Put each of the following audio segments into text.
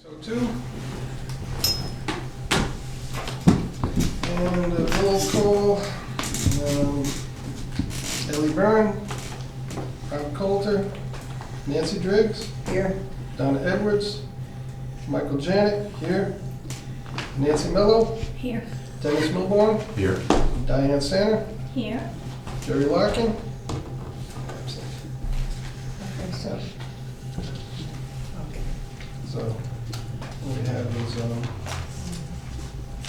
6:02. And the roll call, Ellie Byrne, Rob Coulter, Nancy Driggs. Here. Donna Edwards, Michael Janet, here. Nancy Mello, Here. Dennis Milborn, Here. Diane Sanner, Here. Jerry Larkin. Absent. Okay, so. Okay. So, what we have is,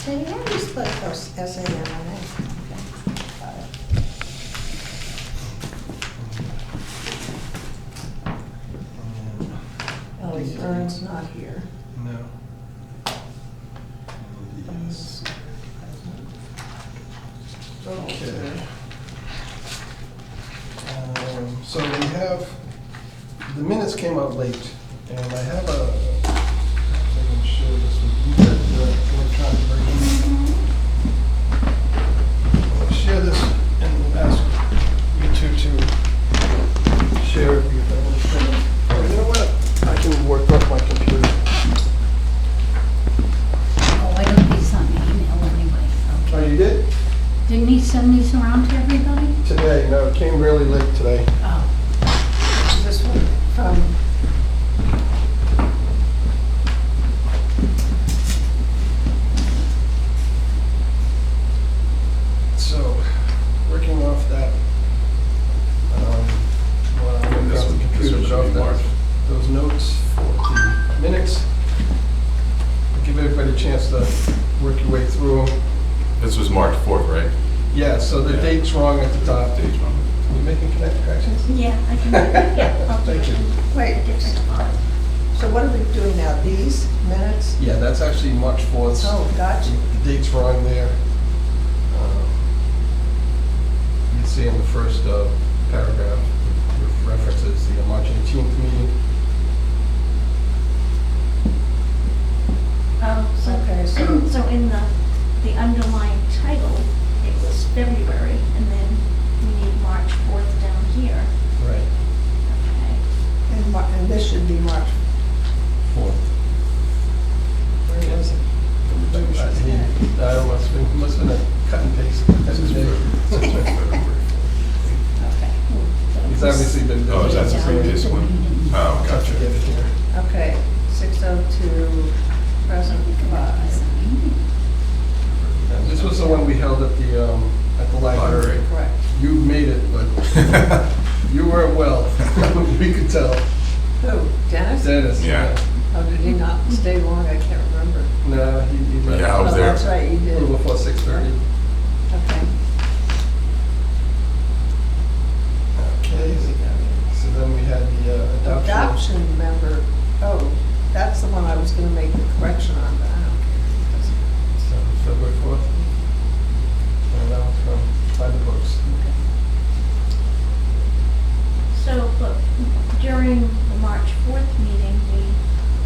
So you have to split those SAM on it. Ellie Byrne's not here. no. Okay. So we have, the minutes came out late, and I have I can share this with you, the electronic version. I'll share this and ask you two to share it with everyone. Oh, you know what? I can work off my computer. Oh, I don't need some email anyway. Oh, you did? Didn't he send these around to everybody? Today, no, it came really late today. Oh. Is this one from? So, working off that, well, I'm going to This grab the one- this computer, one but should off be marked. those notes for the minutes. Give everybody a chance to work your way through them. This was March 4th, right? Yeah, so the Yeah. date's wrong at the top. Date's wrong. You making corrections? Yeah, I can do it. Yeah, I'll do Thank it. you. Wait, A different spot. so what are we doing now? These minutes? Yeah, that's actually March 4th. Oh, gotcha. The date's wrong there. You can see in the first paragraph, it references the March 18th meeting. Oh, so, Okay, so- so in the underlying title, it was February, and then we need March 4th down here. Right. Okay. And this should be March. 4th. Where was it? Must have been a cut and paste. That's his name. Okay. He's obviously been. Oh, that's the previous one? Oh, Tough to get gotcha. it here. Okay, 6:02, present 5. This was the one we held at the library. Correct. You made it, but you weren't well. We could tell. Who, Dennis? Dennis. Yeah. Oh, did he not stay long? I can't remember. No, he left. Yeah, I was Oh, there. that's right, you A did. little before 6:30. Okay. Okay, so then we had the adoption. Adoption member, oh, that's the one I was gonna make the correction on, but I don't care. So February 4th. And that was from by the books. So, but during the March 4th meeting, we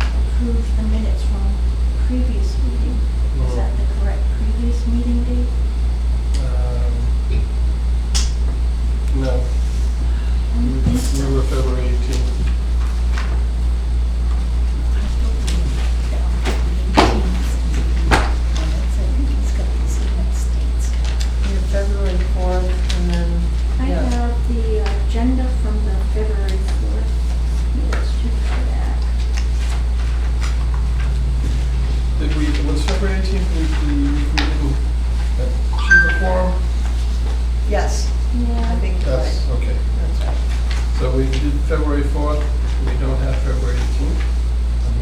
approved the minutes from the previous meeting. Is that the correct previous meeting date? No, I don't think so. we were February 18th. We have February 4th, and then, I yeah. have the agenda from the February 4th. Let's do that. Did we, was February 18th, we didn't achieve a quorum? Yes, I Yeah. think you're right. That's, okay. That's right. So we did February 4th, we don't have February 18th, a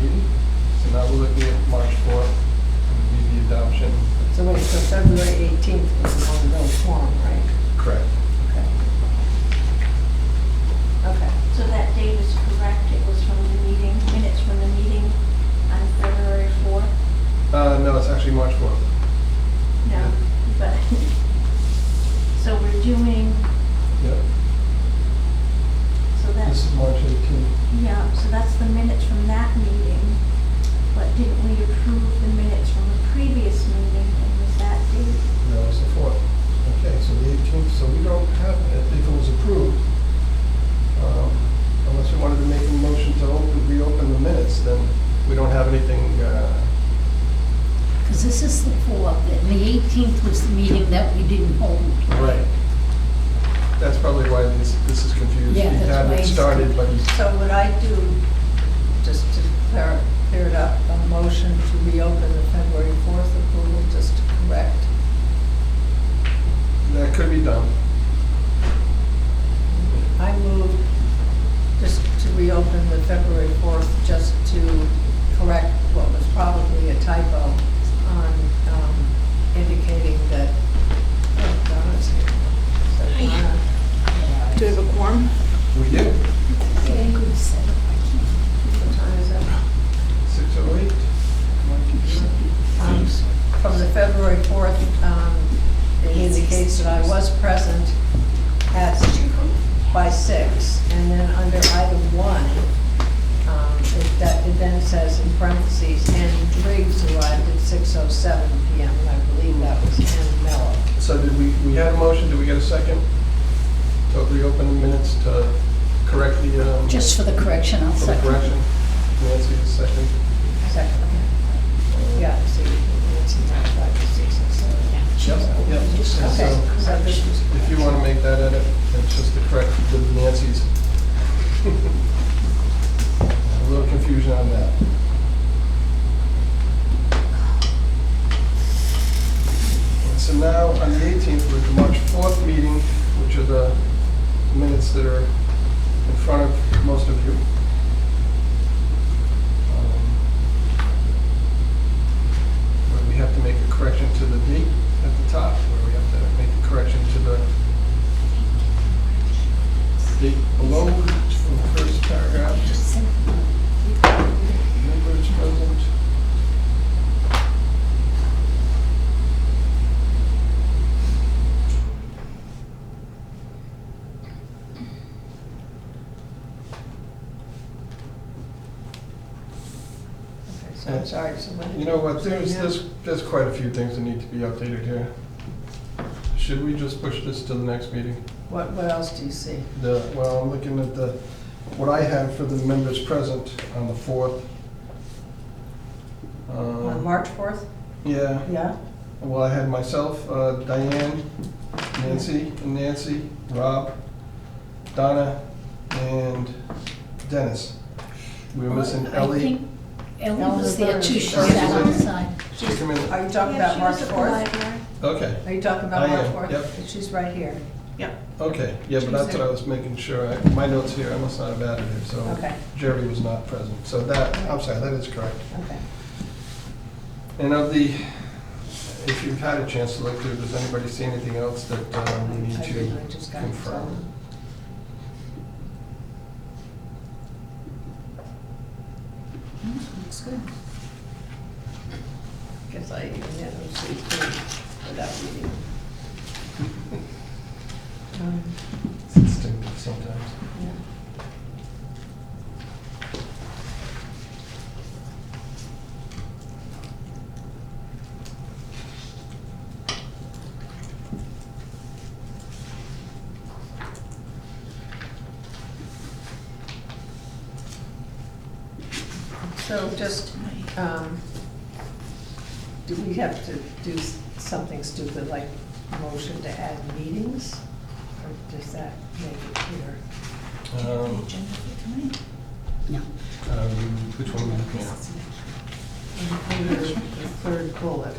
meeting. So now we're looking at March 4th, would be the adoption. So wait, so February 18th was the one no form, right? Correct. Okay. Okay. So that date is correct. It was from the meeting, minutes from the meeting on February 4th. No, it's actually March 4th. No, but, so we're doing, Yep. so This that's, is March 18th. yeah, so that's the minutes from that meeting. But didn't we approve the minutes from the previous meeting, and was that date? No, it's the 4th. Okay, so the 18th, so we don't have, if it was approved, unless we wanted to make a motion to reopen the minutes, then we don't have anything 18th was the meeting that we didn't hold. Right. That's probably why this is confused. Yeah, He that's had why it it's started, but he's, So would I do, just to clear it up, a motion to reopen the February 4th approval, just to correct? that could be done. I move just to reopen the February 4th, just to correct what was probably a typo on indicating that, oh, Donna's here. So Donna, Do you have a quorum? We do. Good setup. what time is it? 6:08. From the February 4th, it indicates that I was present by 6, and then under item 1, it then says in parentheses, and Driggs arrived at 6:07 PM, and I believe that was Ann Mello. So did we had a motion, did we get a second? To reopen the minutes to correct the, Just for the correction, I'll for the second. correction? Nancy, a second. Second, yeah, see, it's right to 6:07. Yep. Okay, And so this was. If you want to make that edit, it's just to correct with Nancy's. A little confusion on that. And so now, on the 18th, we're at the March 4th meeting, which are the minutes that are in front of most of you. Where we have to make a correction to the date at the top, where we have to make a correction to the date below in the first paragraph. Members present. Okay, so I'm sorry, so when did You know what, say now? there's quite a few things that need to be updated here. Should we just push this to the next meeting? What else do you see? Well, I'm looking at what I have for the members present on the 4th. On March 4th? Yeah, Yeah? well, I had myself, Diane, Nancy, Rob, Donna, and Dennis. We were missing I Ellie. think Ellie was there too, she Ellie sat was there? outside. She come in. Are you talking Yeah, about she March was at the 4th? library. Okay, Are you talking about I March am, 4th? yep. She's right here. okay, yeah, but that's what I was making sure. My notes here, I must not have added it, so Okay. Jerry was not present. So that, I'm sorry, that is correct. Okay. And if you've had a chance to look through, does anybody see anything else that we need I to did, I just got confirm? Looks good. Guess I even had those three without reading. It's instinctive sometimes. Yeah. So just, do we have to do something stupid like motion to add meetings? Or does that make it clear? Um, Agenda for tonight. No. Which one are we looking at? Under the third bullet,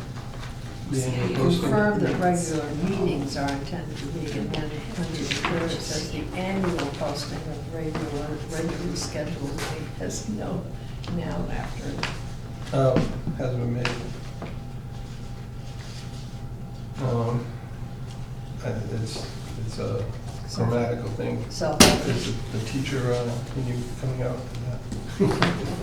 The annual posting? confirm that regular meetings are intended to be, and then under the third, it says the annual posting of regularly scheduled meeting has no noun after it. Oh, hasn't been made. It's a grammatical thing. So, Is the teacher, can you coming out with that?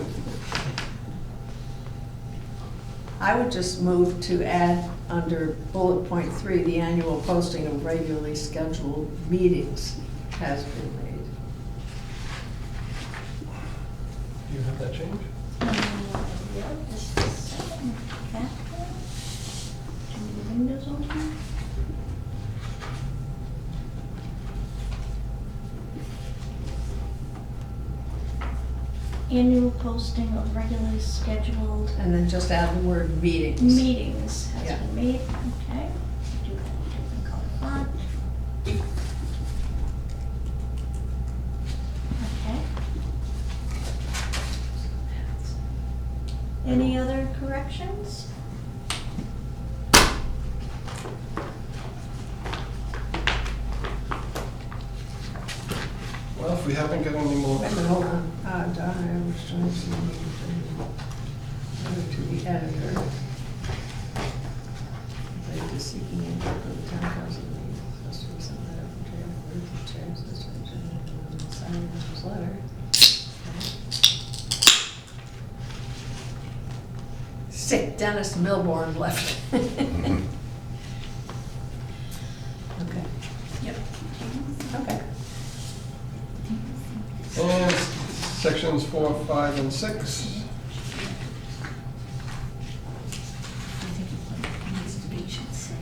I would just move to add under bullet point 3, the annual posting of regularly scheduled meetings has been made. Do you have that change? Yeah, just a second. That one. Turn the windows open. Annual posting of regularly scheduled And then just add the word meetings. meetings has Yeah. been made, okay. we haven't got any more. Wait a minute, hold on. Donna, I was trying to see. Letter to the editor. Related to seeking input from the town council. Customers and letter from Chair, the Chair, Sister, and signing this letter. Sick Dennis Milborn left. Okay. Yep. Okay. And sections 4, 5, and 6. I think it needs to be, should say,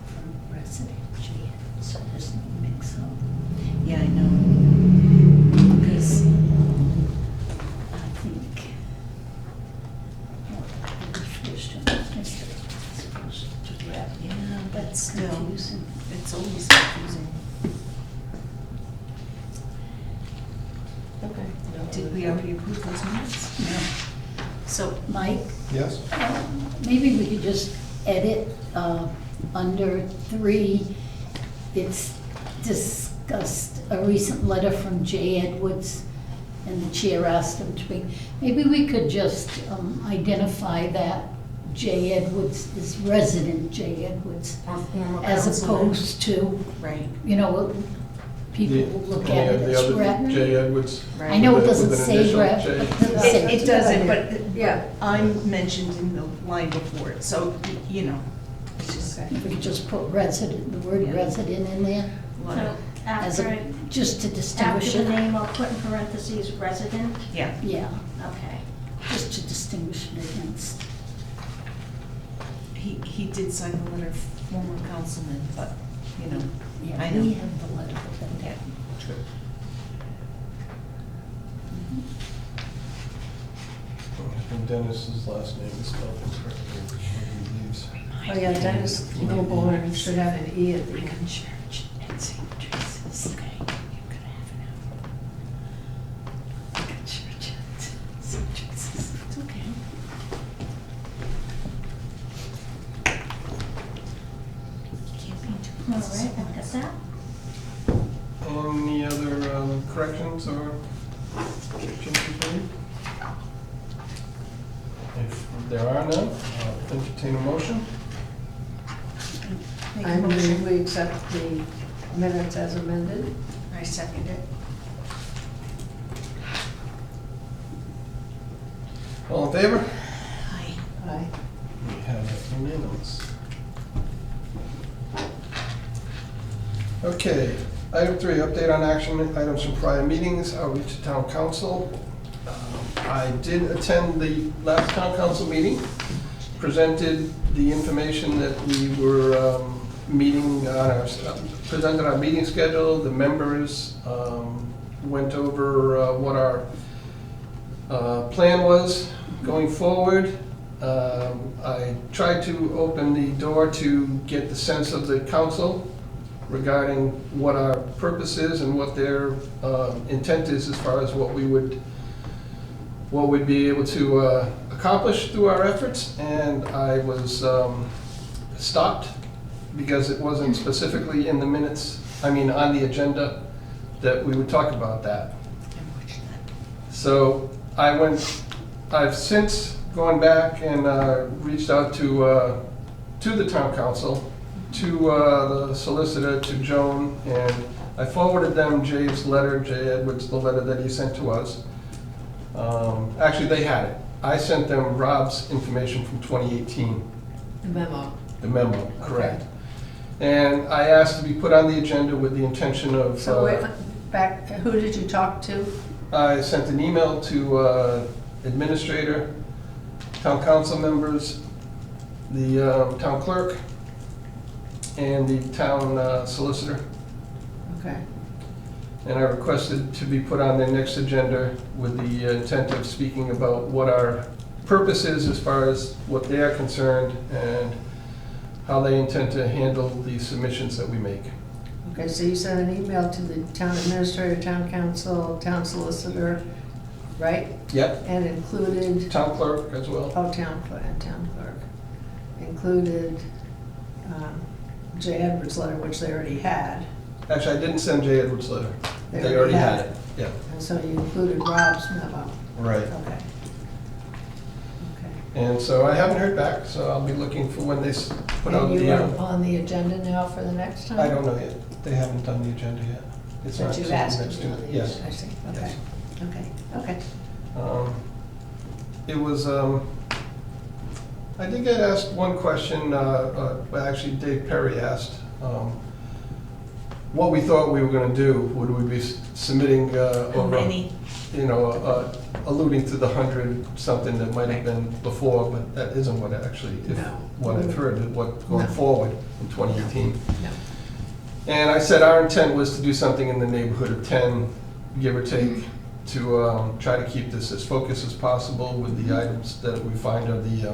from resident Jan, so there's no mix-up. Yeah, I know. Because I think, well, the first one is supposed to wrap. Yeah, but still, confusing. It's always confusing. Okay. Did we already approve those minutes? No. So, Mike, Yes? maybe we could just edit under 3, it's discussed a recent letter from Jay Edwards, and the chair asked him to be, maybe we could just identify that Jay Edwards is resident Jay Edwards, Or former as councilman? opposed to, Right, you know, people will look at it The as other rep. Jay Edwards. right. I know it With doesn't an say initial rep, J. but it does say. It doesn't, but Yeah. I'm mentioned in the line before it, so, you know, it's just Okay. If we could just put resident, the word Yeah. resident in there, a lot So of, as after, a, just to distinguish after the it. name, I'll put in parentheses resident. yeah. Yeah, Okay. just to distinguish it against. He did sign the letter, former councilman, but, you know, Yeah, I we know. have the letter, but then Yeah. Okay. And Dennis's last name is spelled incorrectly when he leaves. Oh, yeah, Dennis Milborn should have an E at the end. Church at St. Teresa's. Okay, you could have it out. Lincoln Church at St. Teresa's. It's okay. Can't be too All right, I've got that. Any other corrections or changes made? If there are none, I'll entertain a motion. Make a I motion. move we accept the minutes as amended. I second it. All in favor? Aye. Aye. We have it unanimous. Okay, item 3, update on action items from prior meetings, outreach to town council. I did attend the last town council meeting, presented the information that we were meeting on our, presented our meeting schedule, the members, went over what our plan was going forward. I tried to open the door to get the sense of the council regarding what our purpose is and what their intent is as far as what we'd be able to accomplish through our efforts. And I was stopped because it wasn't specifically in the minutes, on the agenda, that we would talk about that. And watch that. So I've since gone back and reached out to the town council, to the solicitor, to Joan, and I forwarded them Jay's letter, Jay Edwards, the letter that he sent to us. Actually, they had it. I sent them Rob's information from 2018, The memo. the memo, correct. And I asked to be put on the agenda with the intention of... So wait, back, who did you talk to? I sent an email to administrator, town council members, the town clerk, and the town solicitor. Okay. And I requested to be put on the next agenda with the intent of speaking about what our purpose is as far as what they are concerned and how they intend to handle the submissions that we make. Okay, so you sent an email to the town administrator, town council, town solicitor, right? Yep. And included, Town clerk as well. oh, town clerk. Included Jay Edwards' letter, which they already had. Actually, I didn't send Jay Edwards' letter. They They already already had had it. Yeah, And so you included Rob's memo. right. Okay. Okay. And so I haven't heard back, so I'll be looking for when they put out And you the, are on the agenda now for the next time? I don't know yet. They haven't done the agenda yet. It's not But you've something asked that's to be on due. the Yes. agenda, I see, okay, Yes. okay, okay. It was, I did get asked one question, well, actually Dave Perry asked, what we thought we were gonna do. Would we be submitting, How over, many? you know, alluding to the 100-something that might have been before, but that isn't what actually, if, No. what I've heard, what going No. forward in 2018. No. And I said our intent was to do something in the neighborhood of 10, give or take, to try to keep this as focused as possible with the items that we find are the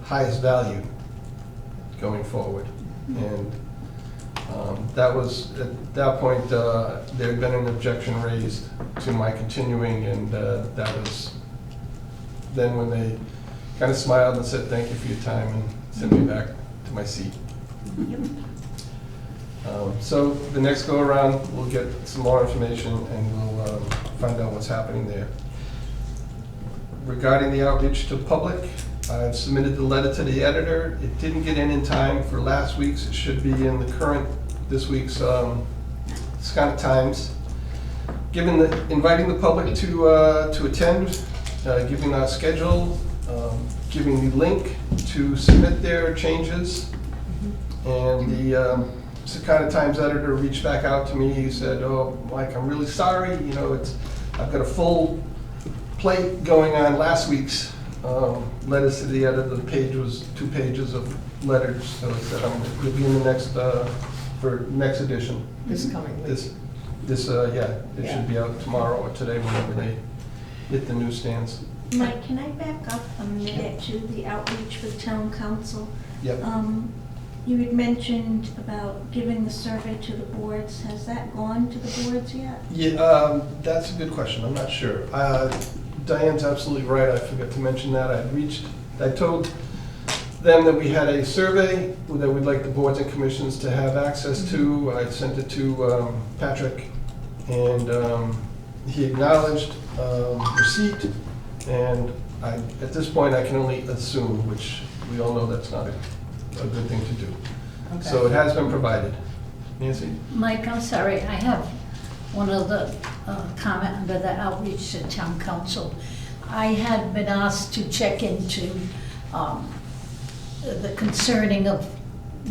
highest value going forward. And that was, at that point, there had been an objection raised to my continuing, and that was then when they kind of smiled and said, thank you for your time, and sent me back to my seat. So the next go around, we'll get some more information and we'll find out what's happening there. Regarding the outreach to the public, I've submitted the letter to the editor. It didn't get in time for last week's. It should be in the current, this week's kind of times. Inviting the public to attend, giving our schedule, giving the link to submit their changes. And the Secana Times editor reached back out to me. He said, "Oh, Mike, I'm really sorry. You know, I've got a full plate going on." Last week's letters to the editor, the page was 2 pages of letters. So he said, "I'm going to be in the next for next edition." This coming week. Yeah, it Yeah. should be out tomorrow or today, whenever they hit the newsstands. Mike, can I back up a minute to the outreach with town council? Yep. You had mentioned about giving the survey to the boards. Has that gone to the boards yet? Yeah, that's a good question. I'm not sure. Diane's absolutely right. I forgot to mention that. I told them that we had a survey that we'd like the boards and commissions to have access to. I sent it to Patrick, and he acknowledged receipt. And at this point, I can only assume, which we all know that's not a good thing to do. Okay. So it has been provided. Nancy? Mike, I'm sorry, I have one other comment under the outreach to town council. I had been asked to check into the concerning of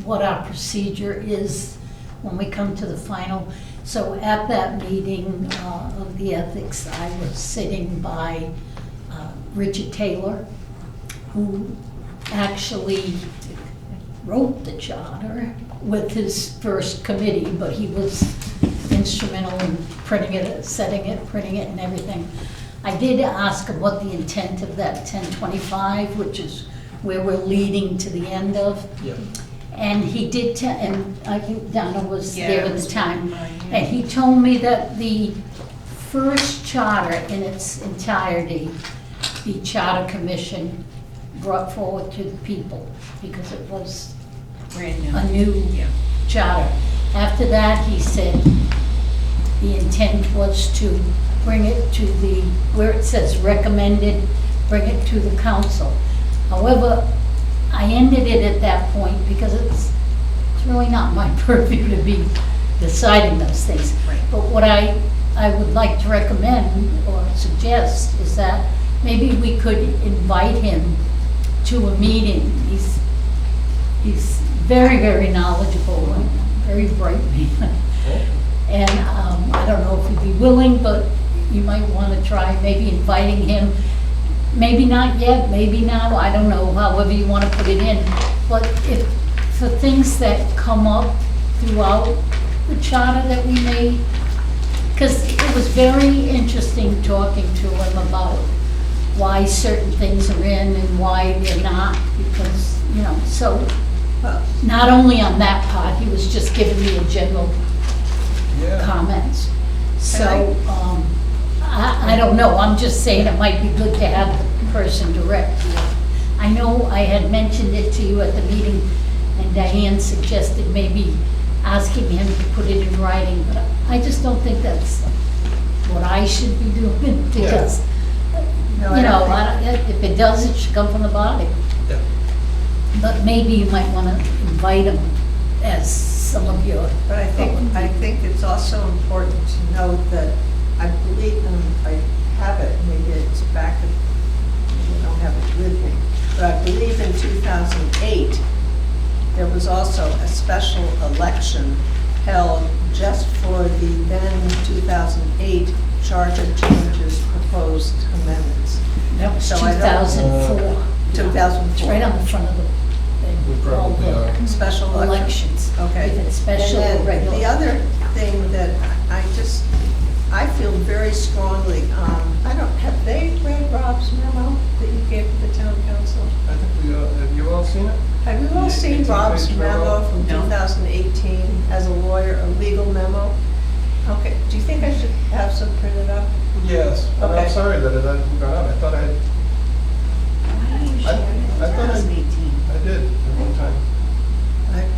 what our procedure is when we come to the final. So at that meeting of the ethics, I was sitting by Richard Taylor, who actually wrote the charter with his first committee, but he was instrumental in printing it, setting it, printing it and everything. I did ask him what the intent of that 1025, which is where we're leading to the end of. Yeah. And he did, and I think Donna was there at the time, Yeah. and he told me that the first charter in its entirety, the Charter Commission brought forward to the people, because it was Brand new. a new Yeah. charter. After that, he said the intent was to bring it to the, where it says recommended, bring it to the council. However, I ended it at that point because it's really not my purview to be deciding those things. Right. But what I would like to recommend or suggest is that maybe we could invite him to a meeting. He's very, very knowledgeable and very bright man. And I don't know if he'd be willing, but you might want to try maybe inviting him. Maybe not yet, maybe now, I don't know, however you want to put it in. But if, for things that come up throughout the charter that we made, because it was very interesting talking to him about why certain things are in and why they're not, because, you know, so not only on that part, he was just giving me a general Yeah. comments. So, I don't know, I'm just saying it might be good to have the person direct you. I know I had mentioned it to you at the meeting, and Diane suggested maybe asking him to put it in writing, but I just don't think that's what I should be doing, because, No, you I know, don't if it does, it should come from the body. Yeah. But maybe you might want to invite them as some of your. But I think it's also important to note that I believe, and I have it, maybe it's back, I don't have it with me, but I believe in 2008, there was also a special election held just for the then 2008 charter changes proposed amendments. That was So I don't- 2004. 2004. It's right on the front of the We thing. probably all the are. Special election. elections. Okay. If it's special or And then regular. the other thing that I feel very strongly, have they read Rob's memo that you gave to the town council? I think have you all seen it? Have you all The seen 18-page Rob's memo? memo from No. 2018 as a lawyer, a legal memo? Okay, do you think I should have some printed up? Yes, and I'm Okay. sorry that it hasn't gone out. I thought I had, Why don't you share it? I thought I 2018. did at one time. No? I don't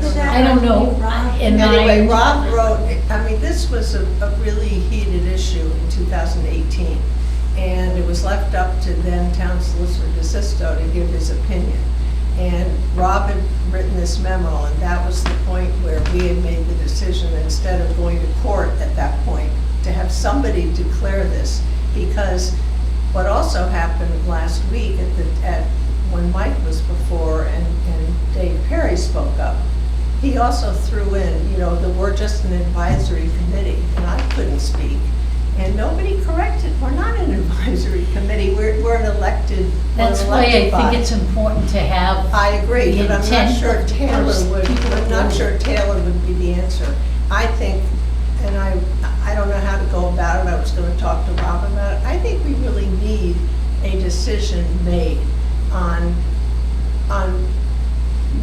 know. I don't know. And Anyway, I- Rob wrote, I mean, this was a really heated issue in 2018, and it was left up to then Town Solicitor DeSisto to give his opinion. And Rob had written this memo, and that was the point where we had made the decision, instead of going to court at that point, to have somebody declare this, because what also happened last week when Mike was before and Dave Perry spoke up, he also threw in, that we're just an advisory committee, and I couldn't speak. And nobody corrected, we're not an advisory committee, we're an elected, That's why I think body. it's important to have. I agree, the but I'm not intent sure of the Taylor person- would, people I'm not voting. sure Taylor would be the answer. I think, and I don't know how to go about it, I was gonna talk to Rob about it, I think we really need a decision made on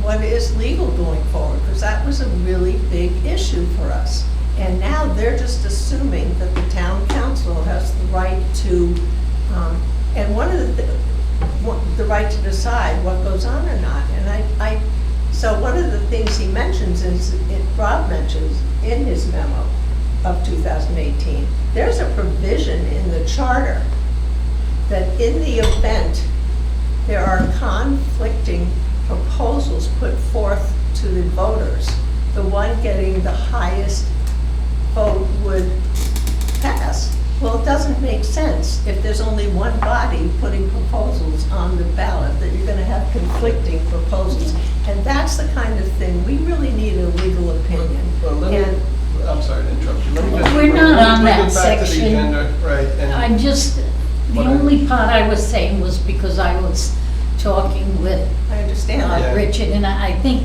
what is legal going forward, because that was a really big issue for us. And now they're just assuming that the town council has the right to, and the right to decide what goes on or not. And so one of the things he mentions is, Rob mentions in his memo of 2018, there's a provision in the charter that in the event there are conflicting proposals put forth to the voters, the one getting the highest vote would pass. Well, it doesn't make sense if there's only one body putting proposals on the ballot, that you're gonna have conflicting proposals. And that's the kind of thing, we really need a legal opinion. Well, let me, And I'm sorry to interrupt you. Let me just. We're not on bring it that back to the section. agenda, right, and I'm just, the What I- only part I was saying was because I was talking with I understand that. Yeah. Richard, and I think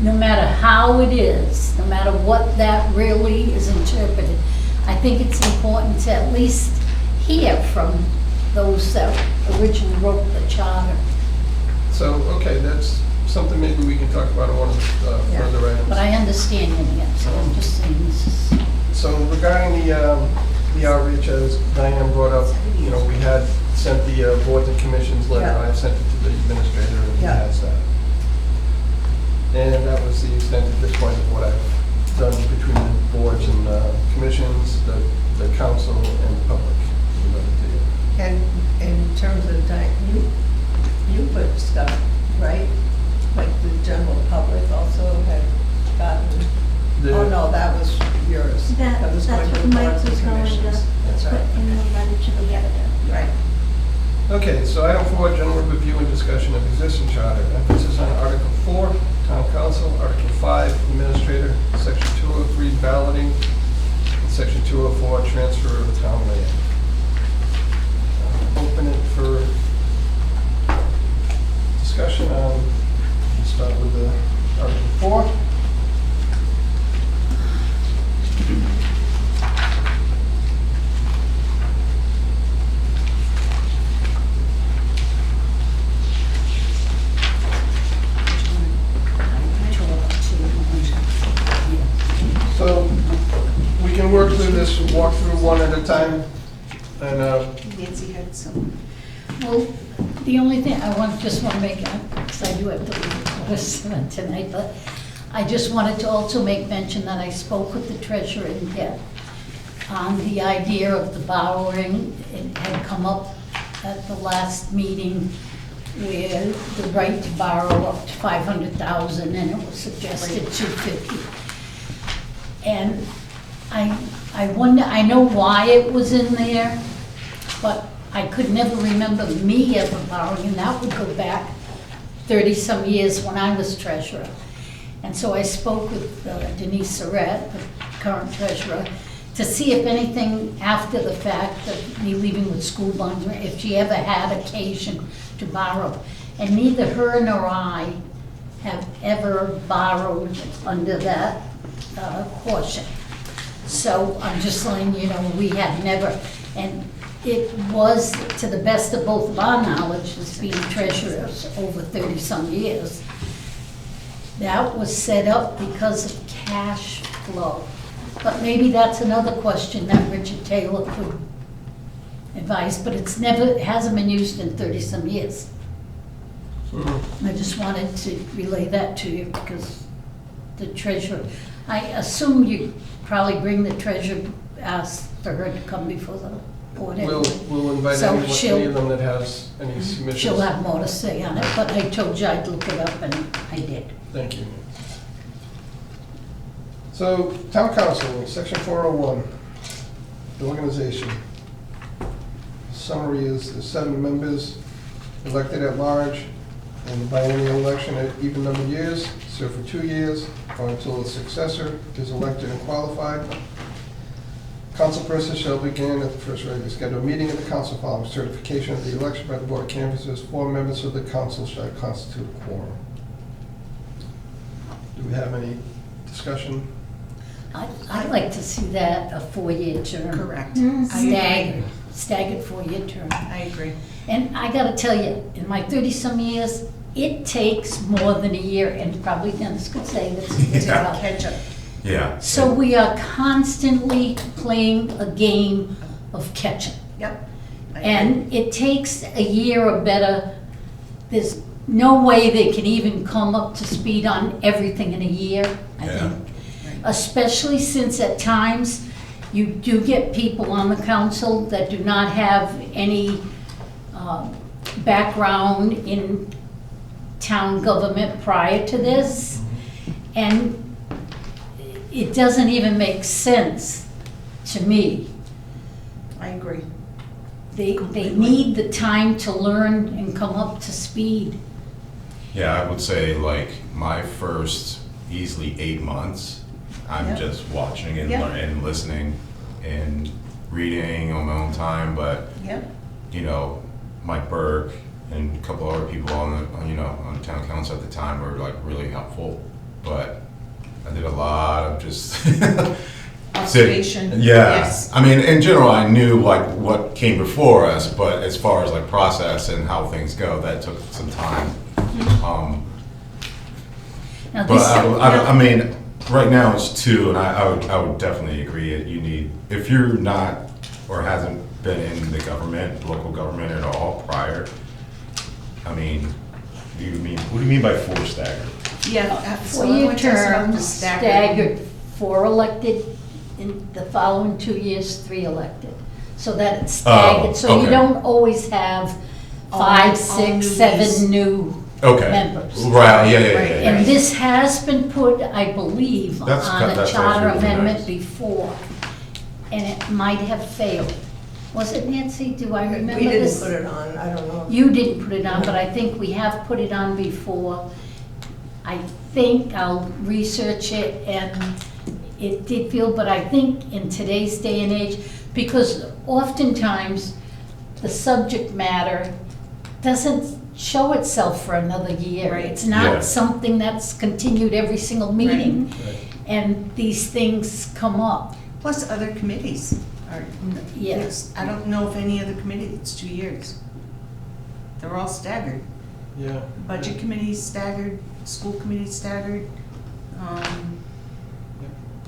no matter how it is, no matter what that really is interpreted, I think it's important to at least hear from those that originally wrote the charter. so, okay, that's something maybe we can talk about in one of the Yeah. further items. But I understand you, yeah, so I'm just saying this is. So regarding the outreach, as Diane brought up, we had sent the boards and commissions letter. Yeah. I sent it to the administrator, and he Yeah. has that. And that was the extent at this point of what I've done between the boards and commissions, the council, and the public. And in terms of, you put stuff, right? Like the general public also had gotten, oh no, that was yours. That, was that's going to what the Mike boards and was going to commissions. That's put right. in the letter to the editor. Right. Okay, so item 4, general review and discussion of existing charter. Emphasis on Article 4, town council, Article 5, administrator, Section 203, balloting, and Section 204, transfer of town land. Open it for discussion on, we'll start with the Article 4. So we can work through this, walk through one at a time, and Nancy had some. Well, the only thing just want to make, because I do have to leave at 7 tonight, but I just wanted to also make mention that I spoke with the treasurer in depth. on the idea of the borrowing. It had come up at the last meeting where the right to borrow up to 500,000 and it was suggested 250. And I wonder, I know why it was in there, but I could never remember me ever borrowing, and that would go back 30-some years when I was treasurer. And so I spoke with Denise Surratt, the current treasurer, to see if anything after the fact of me leaving with school bonds, if she ever had occasion to borrow. And neither her nor I have ever borrowed under that portion. So I'm just letting you know, we have never. And it was, to the best of both of our knowledge, as being treasurers over 30-some years, that was set up because of cash flow. But maybe that's another question that Richard Taylor could advise, but it hasn't been used in 30-some years. I just wanted to relay that to you because the treasurer, I assume you probably bring the treasurer, ask for her to come before the board anyway. We'll invite So any she'll- of them that has any submissions. She'll have more to say on it, but I told you I'd look it up and I did. Thank you. So, Town Council, Section 401, the organization. Summary is the 7 members elected at large in the biennial election at even numbered years, serve for 2 years or until a successor is elected and qualified. Councilperson shall begin at the first regularly scheduled meeting of the council following certification of the election by the board of canvassers. 4 members of the council shall constitute a quorum. Do we have any discussion? I'd like to see that a 4-year term. Correct. Staggered 4-year term. I agree. And I gotta tell you, in my 30-some years, it takes more than a year, and probably Dennis could say this as Yeah. well. Catch up. Yeah. So we are constantly playing a game of catch-up. Yep. I agree. And it takes a year or better. There's no way they can even come up to speed on everything in a year, I Yeah. think. Especially since at times you do get people on the council that do not have any background in town government prior to this. And it doesn't even make sense to me. I agree. They Completely. need the time to learn and come up to speed. Yeah, I would say like my first easily 8 months, I'm Yep. just watching and Yep. learning and listening and reading on my own time. But Yep. you know, Mike Burke and a couple other people on the town council at the time were like really helpful. But I did a lot of just Observation. Yeah, Yes. I mean, in general, I knew like what came before us, but as far as like process and how things go, that took some time. Now But this, I mean, right now it's 2, and I would definitely agree that you need, if you're not or hasn't been in the government, local government at all prior, I mean, what do you mean by 4 staggered? Yeah. so I 4-year want to start term, off the staggered, 4 elected, in the following 2 years, 3 elected. So that it's staggered, so you okay. don't always have All 5, 6, 7 newbies. new Okay. members. Right, yeah. And this has been put, I believe, on That's a charter really amendment nice. before, and it might have failed. Was it, Nancy? Do I remember We didn't this? put it on, I don't know. You didn't put it on, but I think we have put it on before. I think I'll research it, and it did feel, but I think in today's day and age, because oftentimes the subject matter doesn't show itself for another year. Right. It's Yeah. not something that's continued every single meeting, and these things come up. Plus other committees are, Yes. I don't know of any other committee that's 2 years. They're all staggered. Yeah. Budget committee's staggered, school committee's staggered.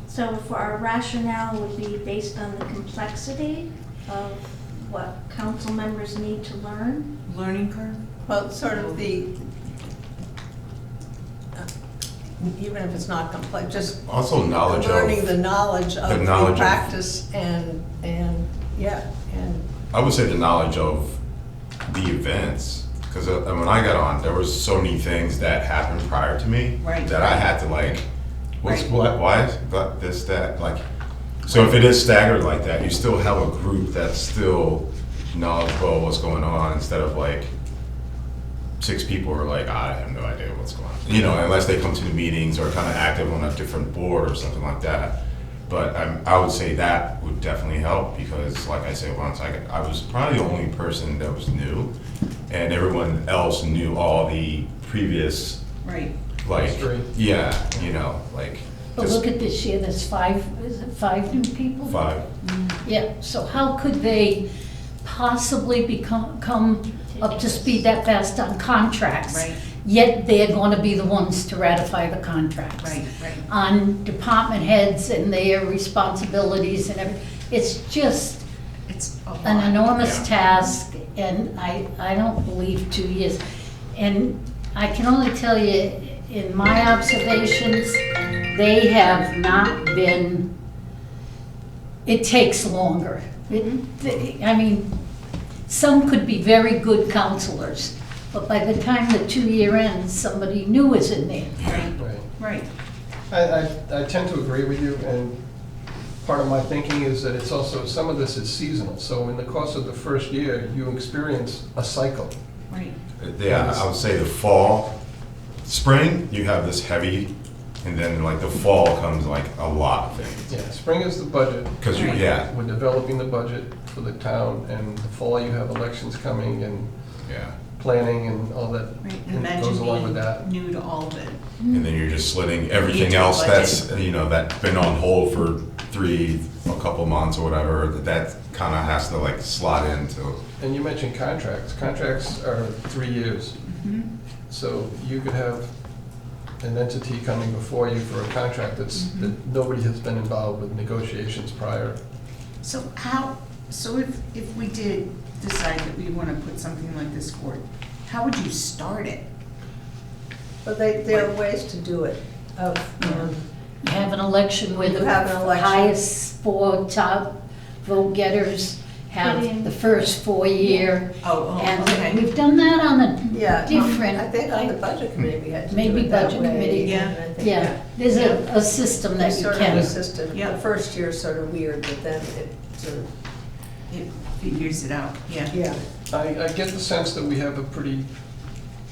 So for our rationale would be based on the complexity of what council members need to learn? Learning curve. Well, sort of the, even if it's not complete, just Also knowledge of. learning the knowledge of the the knowledge of- practice and, yeah, and, I would say the knowledge of the events, because when I got on, there was so many things that happened prior to me. Right. That I had to like, Right. why is that, this, that, like, so if it is staggered like that, you still have a group that's still knowledgeable of what's going on, instead of like, 6 people are like, I have no idea what's going on. You know, unless they come to the meetings or kind of active on a different board or something like that. But I would say that would definitely help, because like I said once, I was probably the only person that was new, and everyone else knew all the previous, Right. like, History. yeah, you know, like, But just look at this year, there's 5, is it 5 new people? 5. Yeah, so how could they possibly come up to speed that fast on contracts? Right. Yet they're gonna be the ones to ratify the contracts. Right, right. On department heads and their responsibilities and everything. It's just It's a an lot. enormous Yeah. task, and I don't believe 2 years. And I can only tell you, in my observations, they have not been, it takes longer. I mean, some could be very good counselors, but by the time the 2-year ends, somebody new is in there. Right, Right. right. I tend to agree with you, and part of my thinking is that it's also, some of this is seasonal. So in the course of the first year, you experience a cycle. Right. Yeah, I would say the fall, spring, you have this heavy, and then like the fall comes like a lot of things. Yeah, spring is the budget. 'Cause you- yeah. We're developing the budget for the town, and the fall you have elections coming and Yeah. planning and all that Right. that Imagine goes along with being that. new to all of it. And then you're just slitting everything Into else the that's, you know, that's been on hold for a couple months or whatever, that kind of has to like slot into. And you mentioned contracts. Contracts are 3 years. So you could have an entity coming before you for a contract that nobody has been involved with negotiations prior. So if we did decide that we want to put something like this forward, how would you start it? but there are ways to do it. You have an election where You the have an election. highest 4 top vote getters have Put in- the first 4-year. Oh, And okay. we've done that on a Yeah, different. I think on the budget committee, we had to do Maybe it that budget way. committee. Yeah. and I think Yeah, there's a system that There's you sort of can. a system. Yeah. The first year's sort of weird, but then it sort of, It figures it out, yeah. yeah. I get the sense that we have a pretty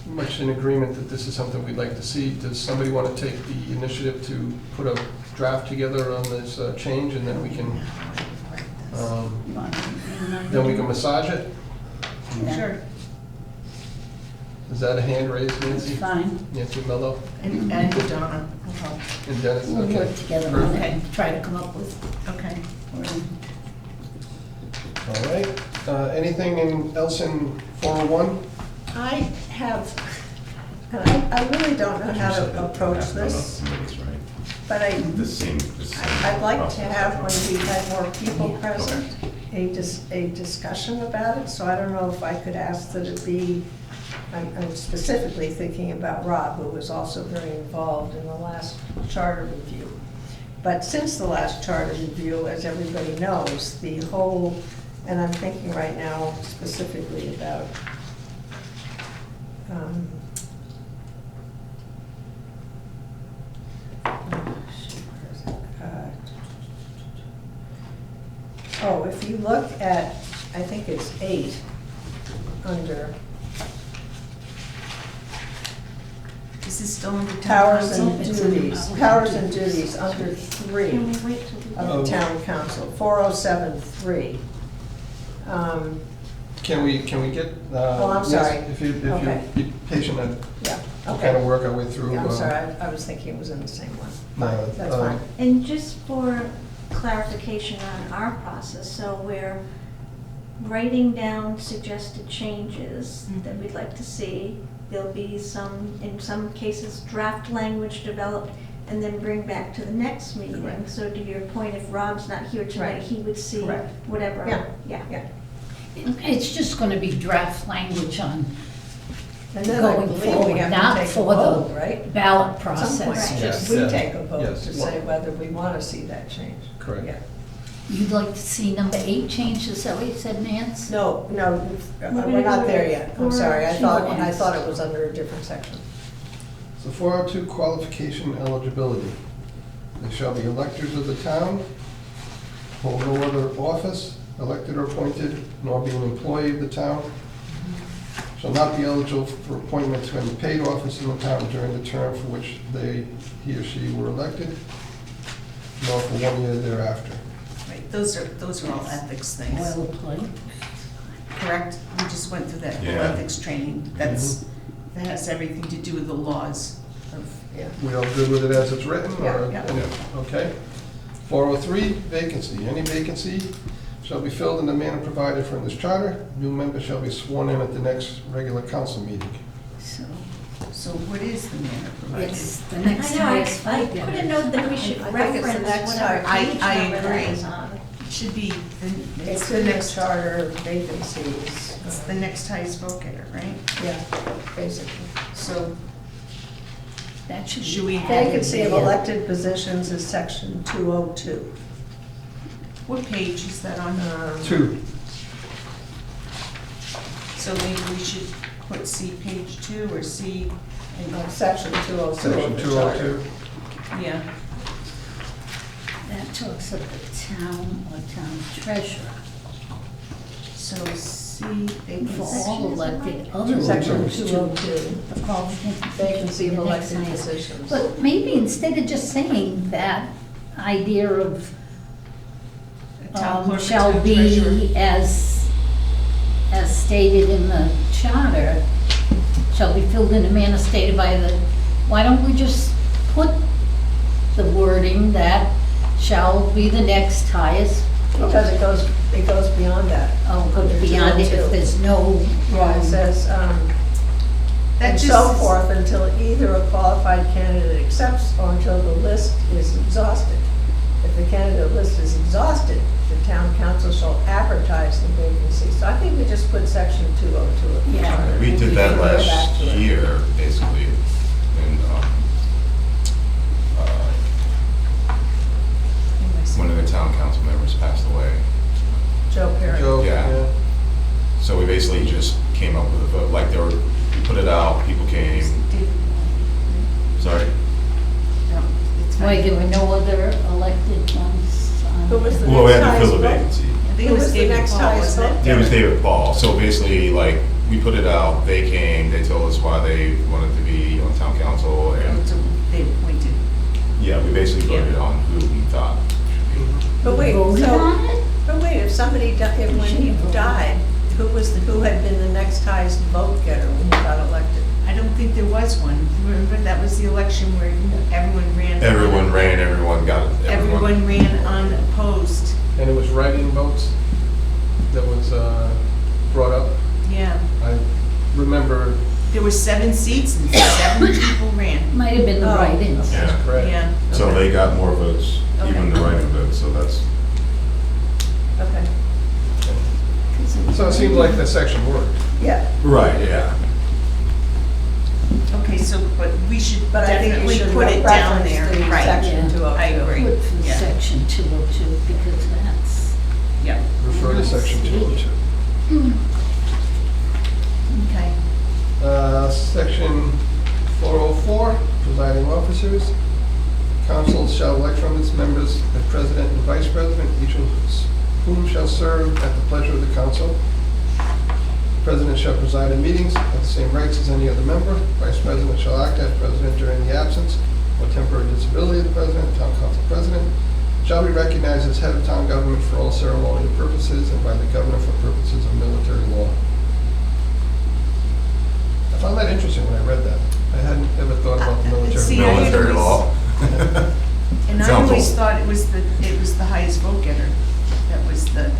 much in agreement that this is something we'd like to see. Does somebody want to take the initiative to put a draft together on this change, and then we can massage it? Yeah. Sure. Is that a hand raised, It's Nancy? fine. Nancy Mello And Donna will help. and Dennis? We'll Okay. work together on it Okay. and try to come up with. Okay. All right. Anything else in 401? I have, and I really don't know how to approach this, but I'd like to have, when we had more people present, a discussion about it, so I don't know if I could ask that it be, I'm specifically thinking about Rob, who was also very involved in the last charter review. But since the last charter review, as everybody knows, the whole, and I'm thinking right now specifically about oh, if you look at, I think it's 8 under Is this still under town powers council? and It's in duties, powers powers and and duties, under 3 Can we wait till we of the town council, 407-3. Can we get? Oh, I'm yes, sorry. If you Okay. be patient, Yeah, we'll kind of okay. work our way through. Yeah, I'm sorry, I was thinking it was in the same one. No, Fine, that's fine. And just for clarification on our process, so we're writing down suggested changes that we'd like to see. There'll be some, in some cases, draft language developed and then bring back to the next meeting. Correct. So to your point, if Rob's not here tonight, Right. he would see Correct. whatever. Yeah. Yeah. Yeah, It's just gonna be draft language on And then I going believe forward, we have not to take a for vote, the right? ballot At some point, process. just Yes. we Yeah. take a vote Yes. to say whether we want to see that change. Correct. Yeah. You'd like to see number 8 changed, is that what you said, Nance? No, gonna we're not go there with yet. I'm sorry, I 402. thought it was under a different section. So 402, qualification eligibility. They shall be electors of the town, hold no other office, elected or appointed, nor be an employee of the town, shall not be eligible for appointment to any paid office in the town during the term for which he or she were elected, nor for 1 year thereafter. Right, those are all ethics things, Boilerplate. correct? We just went through that whole Yeah. ethics training. That has everything to do with the laws of, Yeah. We all good with it as it's written, or? Yeah, yeah. Okay. 403, vacancy. Any vacancy shall be filled in the manner provided for in this charter. New members shall be sworn in at the next regular council meeting. so what is the manner provided? It's the next I know, highest I vote put a getter. note that we should I think it's the reference next whatever time. page I number that agree. is on. It should be, It's the in the next, charter vacancies. it's the next highest vote getter, right? Yeah, basically. So That should should we be have Vacancy of added there. elected positions is section 202. what page is that on? 2. So maybe we should put C page 2 or C, Section 202 Section of the charter. 202. yeah. That talks of the town or town treasurer. So C, For all section is it elected like? other Section members to 202, the qualification. vacancy of the next elected highest. positions. But maybe instead of just saying that idea of town clerk, shall town be treasurer. as stated in the charter, shall be filled in a manner stated by the, why don't we just put the wording that shall be the next highest, Because it goes beyond that. oh, go beyond it if there's no. Yeah, it says, That and just so is- forth until either a qualified candidate accepts or until the list is exhausted. If the candidate list is exhausted, the town council shall advertise the vacancy. So I think we just put section 202 of the Yeah. charter. We did that can go back last to it. year, basically, and, one of the town council members passed away. Joe Perry. Joe, Yeah. yeah. So we basically just came up with a vote, like we put it out, people came, sorry? No, it's Why, fine. there were no other elected ones on Who was the Well, we next had to highest fill the vote? vacancy. I think Who it was was the David next Paul, highest wasn't vote? it? It was David Paul. So basically, like, we put it out, they came, they told us why they wanted to be on town council, and, So they appointed. yeah, we basically voted on who we thought should be. But wait, Voted so, on it? but wait, if somebody, when he died, who had been the next highest vote getter when he got elected? I don't think there was one. Remember, that was the election where everyone ran. Everyone ran, everyone got it. Everyone ran unopposed. And it was write-in votes that was brought up. Yeah. I remember, There were 7 seats and 7 people ran. Might have been the Oh. write-ins. Yeah. that's correct. Yeah. So they got more votes, even Okay. the write-in votes, so that's, Okay, So it seems like the section worked. yeah, right, yeah. Okay, so, but we should but I think definitely you should put it down reference there. the Right. section Yeah. 202. I agree. Put for Yeah. section 202, because that's, Yeah. Refer to section 202. Okay. Section 404, presiding officers. Council shall elect from its members the president and vice president, each of whom shall serve at the pleasure of the council. President shall preside in meetings, have the same rights as any other member. Vice president shall act as president during the absence or temporary disability of the president. Town council president shall be recognized as head of town government for all ceremonial purposes and by the governor for purposes of military law. I found that interesting when I read that. I hadn't ever thought about the military. See, I had Military law. And I Sounds always old. thought it was the highest vote getter. That was the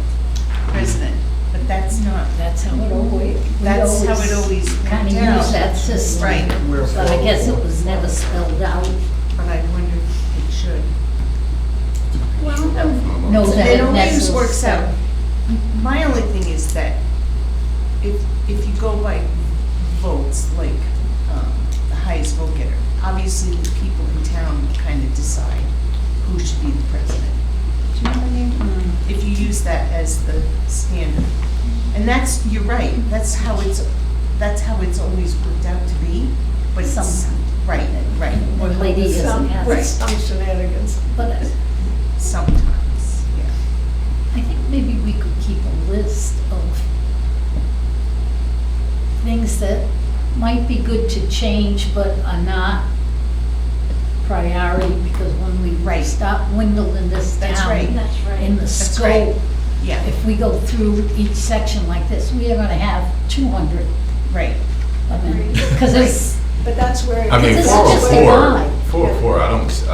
president. But that's not, that's how it always. that's how it always Kind worked of out. use that system. Right. We're But I guess it was never spelled out. But I wonder if it should. Well, no, that It always necessarily- works out. My only thing is that if you go by votes, like the highest vote getter. Obviously, the people in town kind of decide who should be the president. Do you know what I mean? If you use that as the standard. And that's, you're right, that's how it's always worked out to be, but it's, Sometimes. right, right, One lady With isn't some- happy. With some shenanigans. But sometimes, yeah. I think maybe we could keep a list of things that might be good to change but are not priority, because when we Right. stop dwindling this That's right. down That's right. in the That's right. scope, Yeah, if we go through each section like this, we are gonna have 200 right. amendments. Because it's, But that's where. I mean, This is just a guide. 404, I don't see,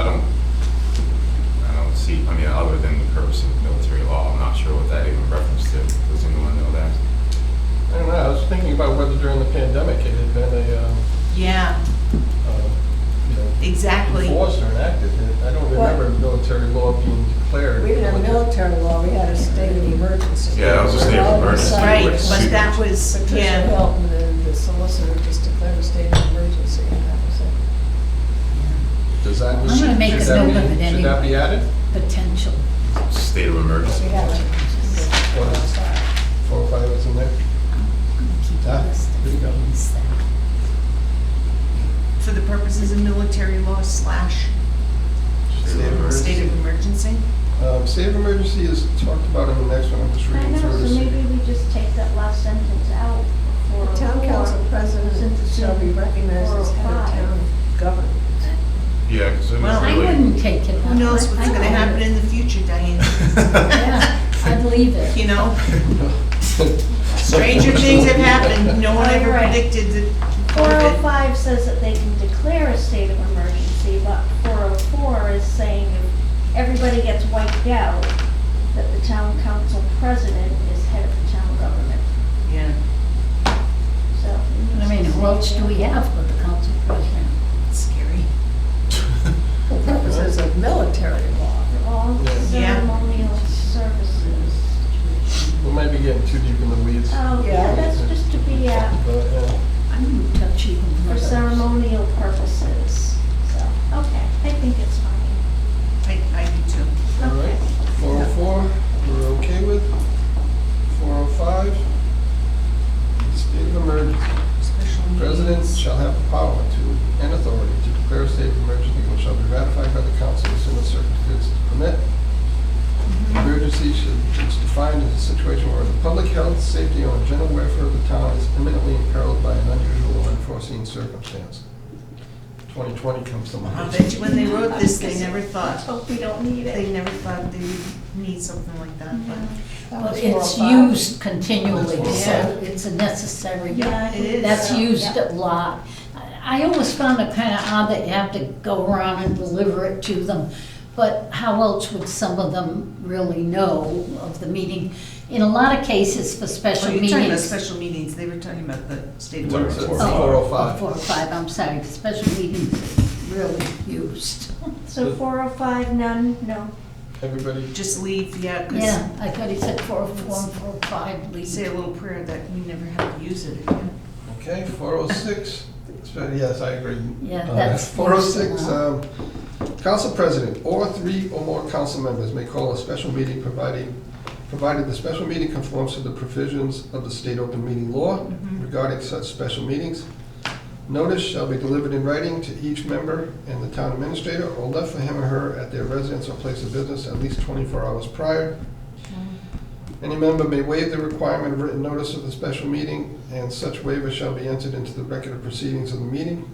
I mean, other than the purpose of military law, I'm not sure what that even reference to. Does anyone know that? I don't know, I was thinking about whether during the pandemic it had been a, Yeah, you know, exactly. enforced or enacted. I don't What? remember military law being declared. We didn't have military law, we had a state of emergency. Yeah, that was a state of All a emergency. sudden, Right, Like but super- that was, Patricia yeah, Hilton, the solicitor, just declared a state of emergency, and that was it. Does that? I'm gonna make should a that note be- of it Should that be added? potential. State of emergency. We had it. What is 405 is in there? I'm gonna keep Ah, a list of there you go. things that. for the purposes of military law / State of emergency. state of emergency. State of emergency is talked about in the next one, I'm just I reading know, through so this. maybe we just take that last sentence out for. The town council president Since it's shall be in recognized as head of 405. town government. Yeah, because it was Well, I really. wouldn't take it. Who knows I- what's I gonna would- happen in the future, Diane? Yeah, I'd leave it. You know, stranger things have happened, no one ever Right. predicted that. 405 says that they can declare a state of emergency, but 404 is saying if everybody gets wiped out, that the town council president is head of the town government, Yeah, so. I mean, who else do we have but the council president? it's scary. For purposes of military law. For all Yeah. ceremonial services. We might be getting too deep in the weeds. Oh, Yeah. yeah, that's just to be, But, yeah. I wouldn't touch even one for of those. ceremonial purposes, so, okay, I think it's fine. I do too. All right, 404, we're okay with. 405, state of emergency. Special President meetings. shall have the power to and authority to declare a state of emergency, which shall be ratified by the council as soon as circumstances permit. Emergency is defined as a situation where the public health, safety, or general welfare of the town is imminently imperiled by an unusual or unforeseen circumstance. 2020 comes to I mind. bet you when they wrote this, they never Let's thought, hope we don't need they it. never thought they would need something like that, but. That But was it's 405. used continually, That's so 405. it's a necessary. Yeah, It is. That's used Yeah. a lot. I always found it kind of odd that you have to go around and deliver it to them, but how else would some of them really know of the meeting? In a lot of cases for special Oh, you're talking about meetings. special meetings, they were talking about the state of Talking about emergency. Oh, 405. 405, I'm sorry, special meetings is really used. So 405, none, no. Everybody, Just leave, yeah, because Yeah, I thought he said 404 and 405, say a leave. little prayer that we never have to use it again. okay, 406, yes, I agree. Yeah, on that's. that. 406, council president or 3 or more council members may call a special meeting provided the special meeting conforms to the provisions of the state open meeting law regarding such special meetings. Notice shall be delivered in writing to each member and the town administrator or left for him or her at their residence or place of business at least 24 hours prior. Any member may waive the requirement of written notice of the special meeting, and such waiver shall be entered into the record of proceedings of the meeting.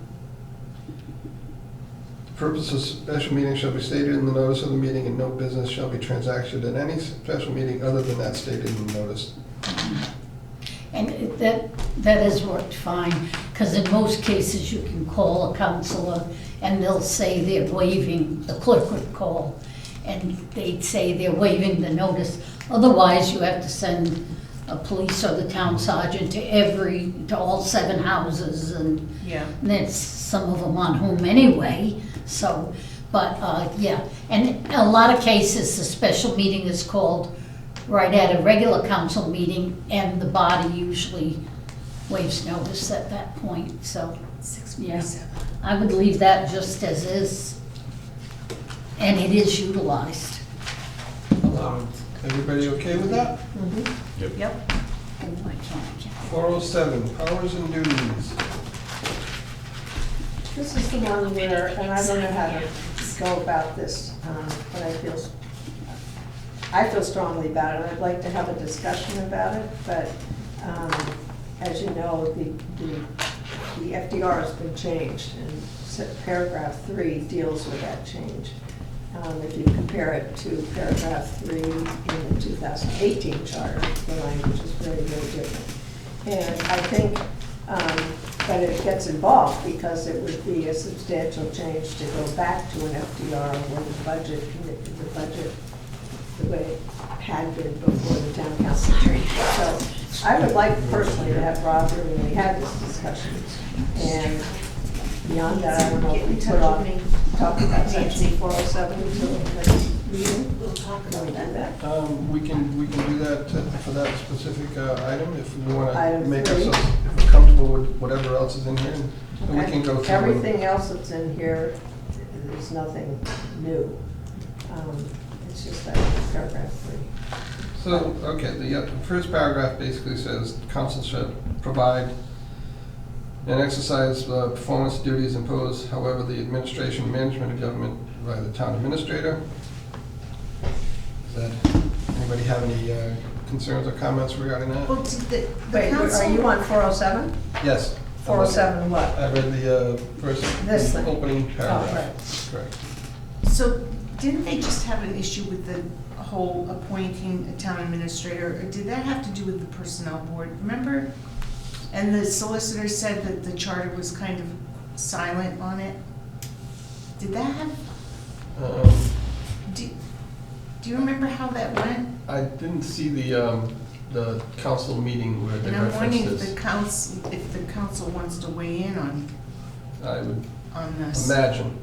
The purpose of special meeting shall be stated in the notice of the meeting, and no business shall be transacted at any special meeting other than that stated in the notice. And that has worked fine, because in most cases, you can call a counselor and they'll say they're waiving, the clerk would call, and they'd say they're waiving the notice. Otherwise, you have to send a police or the town sergeant to all 7 houses, and Yeah. that's some of them on home anyway, so, but, yeah. And in a lot of cases, the special meeting is called right at a regular council meeting, and the body usually waves notice at that point, so, yeah. 647. I would leave that just as is, and it is utilized a lot. Everybody okay with that? Yep. Oh, I can't. 407, powers and duties. This is the one where, and I don't know how to go about this, but I feel strongly about it, and I'd like to have a discussion about it, but, as you know, the FDR has been changed, and paragraph 3 deals with that change. If you compare it to paragraph 3 in the 2018 charter, the language is very, very different. And I think that it gets involved because it would be a substantial change to go back to an FDR when the budget, the way it had been before the town council changed. So I would like personally to have Roger when we had this discussion. And beyond that, I don't know if we put on, talk about section 407 until the next meeting. We'll talk Can we do that? We can do that for that specific item if you want to Item make 3. ourselves, if we're comfortable with whatever else is in here, and we Okay. can go through. Everything else that's in here is nothing new. It's just that paragraph 3. So, okay, the first paragraph basically says, council shall provide and exercise performance duties imposed, however, the administration and management of government by the town administrator. Does that, anybody have any concerns or comments regarding that? Well, did the Wait, council? are you on 407? Yes. 407 what? I read the first This thing. opening Oh, paragraph. right. Correct. So didn't they just have an issue with the whole appointing a town administrator? Or did that have to do with the personnel board? Remember? And the solicitor said that the charter was kind of silent on it. Did that have, do you remember how that went? I didn't see the council meeting where they And I'm referenced wondering this. if the council wants to weigh in I would on this. imagine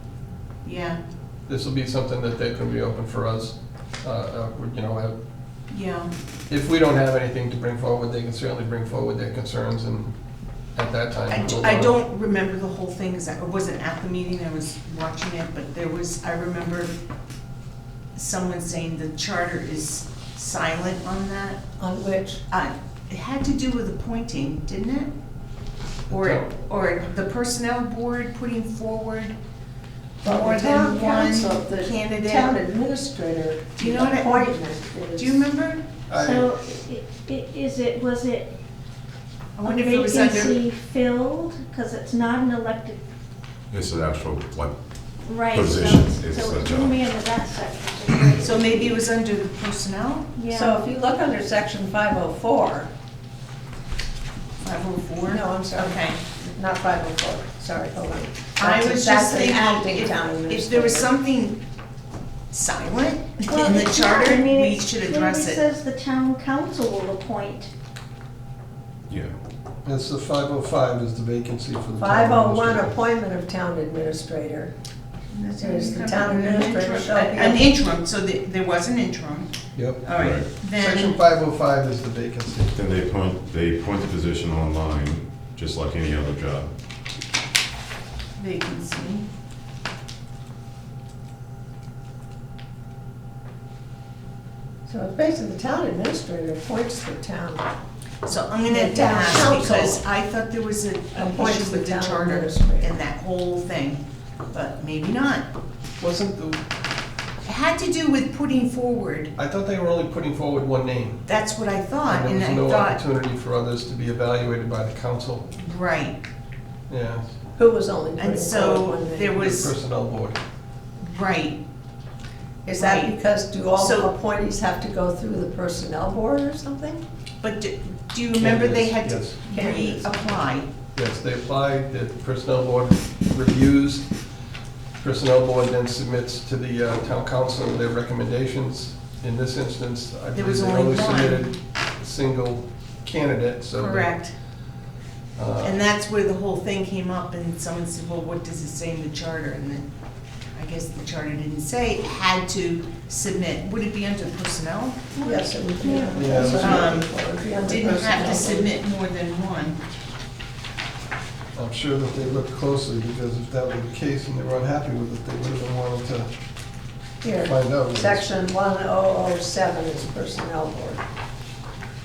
Yeah, this will be something that they can be open for us. You know, yeah. if we don't have anything to bring forward, they can certainly bring forward their concerns, and at that time. I don't remember the whole thing, because I wasn't at the meeting, I was watching it, but I remember someone saying the charter is silent on that. On which? It had to do with appointing, didn't it? No. Or the personnel board putting forward Well, more the town than one council, the town candidate. administrator, Do you know what I- appointment is. Do you remember? So was it I a wonder if it was under, vacancy filled? Because it's not an elected, It's an actual, like, right, Position, so it's it a threw job. me into that section. so maybe it was under the personnel, Yeah. So if you look under section 504, 504? no, I'm sorry. Okay. Not 504, sorry, hold on. I was That's just an acting thinking, town if there was administrator. something silent Well, in the it's not. charter, I mean, we it should address clearly it. says the town council will appoint. yeah. It's the 505 is the vacancy for the town 501, administrator. appointment of town administrator. That's Is the an town administrator shall be- An interim, so there was an interim. Yep. All right, Right. Section then, 505 is the vacancy. Then they appoint the position online, just like any other job. vacancy. So it's basically the town administrator appoints the town. So I'm gonna have The to town ask, council because I thought there was an appoints issue the with the town charter administrator. and that whole thing, but maybe not. Wasn't the, It had to do with putting forward, I thought they were only putting forward one name. that's what I thought, And and there I was no thought, opportunity for others to be evaluated by the council. right. Yeah, Who was only putting And forward so one name? there the was, personnel board. right, Is that right. because do all So- appointees have to go through the personnel board or something? but do you remember they had to Candidates, reapply? Yes, they apply, the personnel board reviews, personnel board then submits to the town council their recommendations. In this instance, I There believe was they only only one. submitted a single candidate, so. they, Correct. uh, And that's where the whole thing came up, and someone said, well, what does it say in the charter? And then, I guess the charter didn't say it had to submit, would it be under personnel? Yes, it would be. Yeah. Yeah, That's what it I'm Um, looking for. It would be under Didn't have to personnel board. submit more than one. I'm sure that they looked closely, because if that were the case and they were unhappy with it, they would have been wanting to Here, find out. section 1007 is Personnel Board,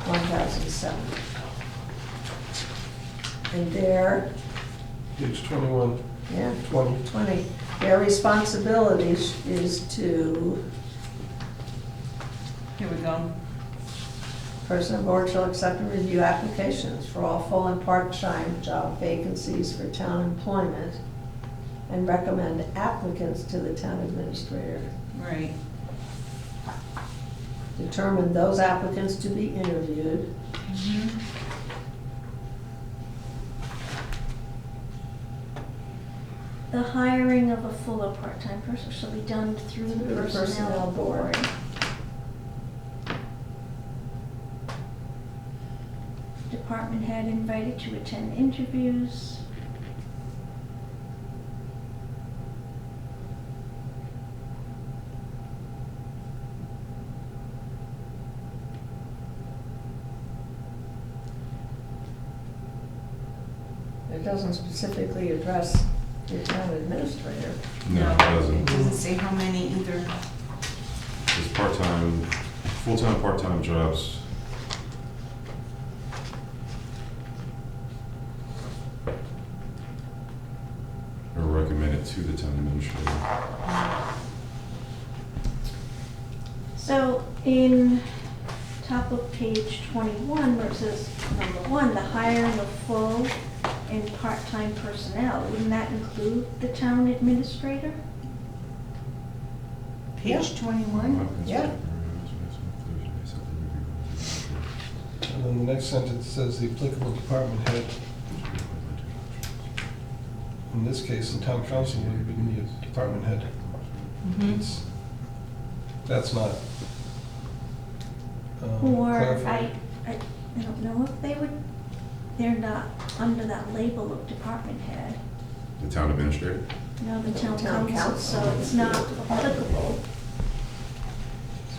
1007. And there, Page 21, yeah, 20. 20, their responsibilities is to, Here we go. Personnel Board shall accept and review applications for all full and part-time job vacancies for town employment and recommend applicants to the town administrator. Right. Determine those applicants to be interviewed. The hiring of a full or part-time person shall be done through Through the the Personnel Personnel Board. Board. Department head invited to attend interviews. It doesn't specifically address the town administrator. No, it It doesn't. doesn't say how many either. It's part-time, full-time, part-time jobs. Are recommended to the town administrator. So in top of page 21, where it says number 1, the hiring of full and part-time personnel, wouldn't that include the town administrator? Page 21? Yeah. And then the next sentence says the applicable department head. In this case, the town council would be the department head. It's- That's not Or clarified. I don't know if they're not under that label of department head. The town administrator? No, the town Town council, council. so it's not applicable.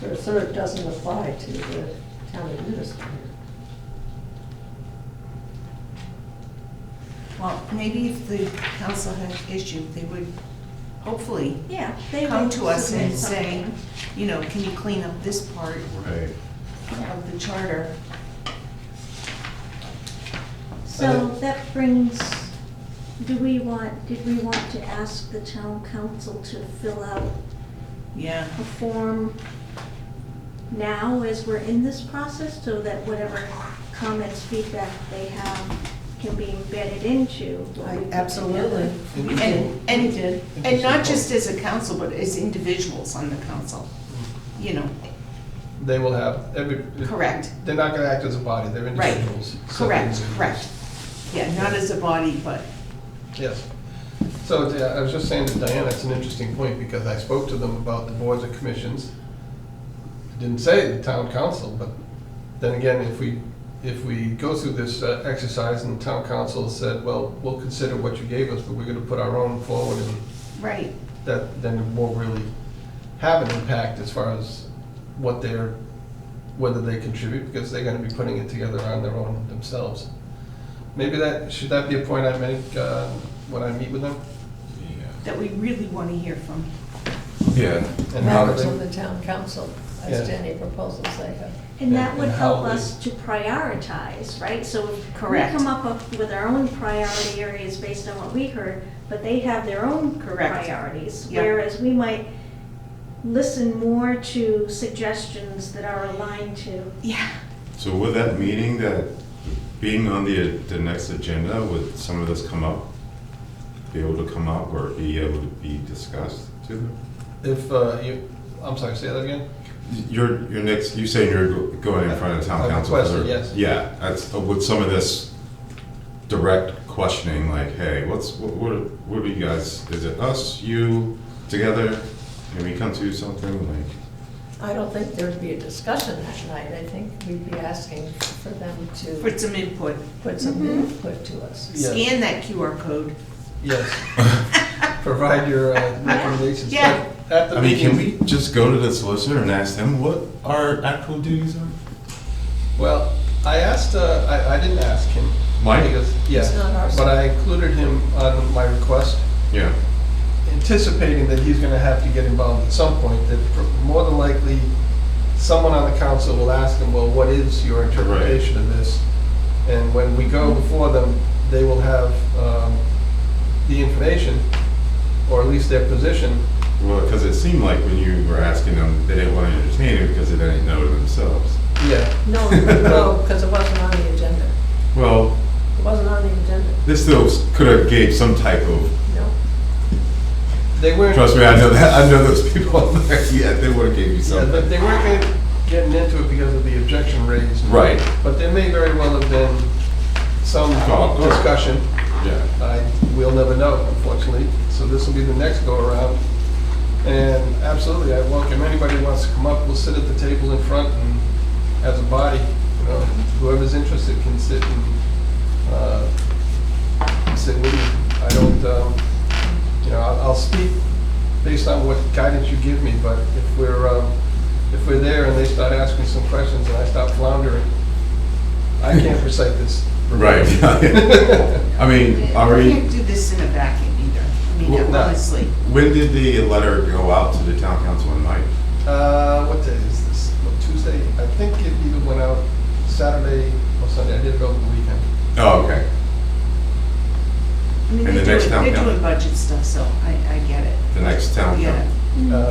So it sort of doesn't apply to the town administrator. Well, maybe if the council had issue, they would hopefully Yeah, they come would to us submit and say, something. you know, can you clean up this part Right. of the charter? So that brings, did we want to ask the town council to fill out Yeah. a form now as we're in this process, so that whatever comments, feedback they have can be embedded into what we put Absolutely. together? We And, did. and, We did. and not just as a council, but as individuals on the council, you know, They will have every. correct, They're not gonna act as a body, they're Right. individuals. correct, separate correct. Yeah, not as a body, but, Yes. So, yeah, I was just saying to Diana, it's an interesting point, because I spoke to them about the boards and commissions. Didn't say the town council, but then again, if we go through this exercise and the town council said, well, we'll consider what you gave us, but we're gonna put our own forward, and right, that, then it won't really have an impact as far as what they're, whether they contribute, because they're gonna be putting it together on their own themselves. Maybe should that be a point I make when I meet with them? that we really want to hear from. Yeah. And how do Members of they, the town council, as to Yeah. any proposals they have. And that would And how help they- us to prioritize, right? So if we Correct. come up with our own priority areas based on what we heard, but they have their own Correct. priorities. Yep. Whereas we might listen more to suggestions that are aligned to. Yeah. So with that meeting, that being on the next agenda, would some of this come up? Be able to come up or be able to be discussed to them? if I'm sorry, say that again? Your next, you say you're going in front of the town I've council? requested, for- yes. Yeah, that's, with some of this direct questioning, like, hey, what are you guys, is it us, you, together? Can we come to something like? I don't think there'd be a discussion that night. I think we'd be asking for them to Put some input. put some Mhm. input to us. Yes. Scan that QR code. Yes. Provide your recommendations. Yeah. But at the I mean, can meeting- we just go to the solicitor and ask them what our actual duties are? Well, I asked, I didn't ask him, Mike? Because, yeah, It's not ours. but I included him on my request, Yeah. anticipating that he's gonna have to get involved at some point, that more than likely, someone on the council will ask him, well, what is your interpretation of this? And when we go before them, they will have the information, or at least their position. Well, because it seemed like when you were asking them, they didn't want to entertain it because they didn't know themselves. Yeah, No, because it wasn't on the agenda. Well, It wasn't on the agenda, this still could have gave some type of, no. they weren't. trust me, I know that, I know those people there, yeah, they would have gave you Yeah, something. but they weren't getting into it because of the objection raised. Right. But there may very well have been some Oh, good. discussion. Yeah. We'll never know, unfortunately. So this will be the next go-around. And absolutely, I welcome anybody who wants to come up. We'll sit at the table in front and as a body, you know, whoever's interested can sit and sit with you. I don't, you know, I'll speak based on what guidance you give me, but if we're there and they start asking some questions and I start floundering, I can't recite this. Right. I mean, are We we, can't do this in a vacuum either. I mean, Well, no. honestly. when did the letter go out to the town council in Mike? What day is this? What, Tuesday? I think it either went out Saturday or Sunday. I did it over the weekend. Oh, okay. I mean, And the they're next doing, town they're council? doing budget stuff, so I get it. The next town Yeah.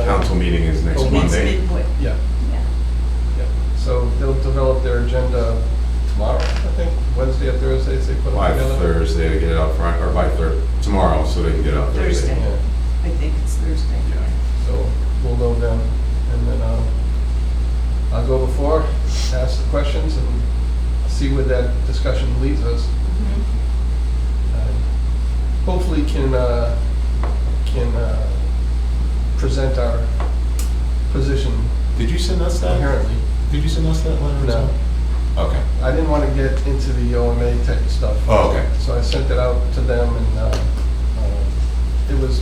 council meeting is next Oh, Need some Monday. input. Yeah, Yeah. yeah. So they'll develop their agenda tomorrow, I think, Wednesday or Thursday, as they put it By together. Thursday to get it out front, or by tomorrow, so they can get it out Thursday. Thursday. Yeah, I think it's Thursday. Yeah. so we'll know then, and then I'll go before, ask the questions, and see where that discussion leads us. Mhm. Hopefully can present our position Did you send us that? coherently. Did you send us that letter? as No. well? Okay. I didn't want to get into the OMA type of stuff. Oh, okay. So I sent it out to them, and it was,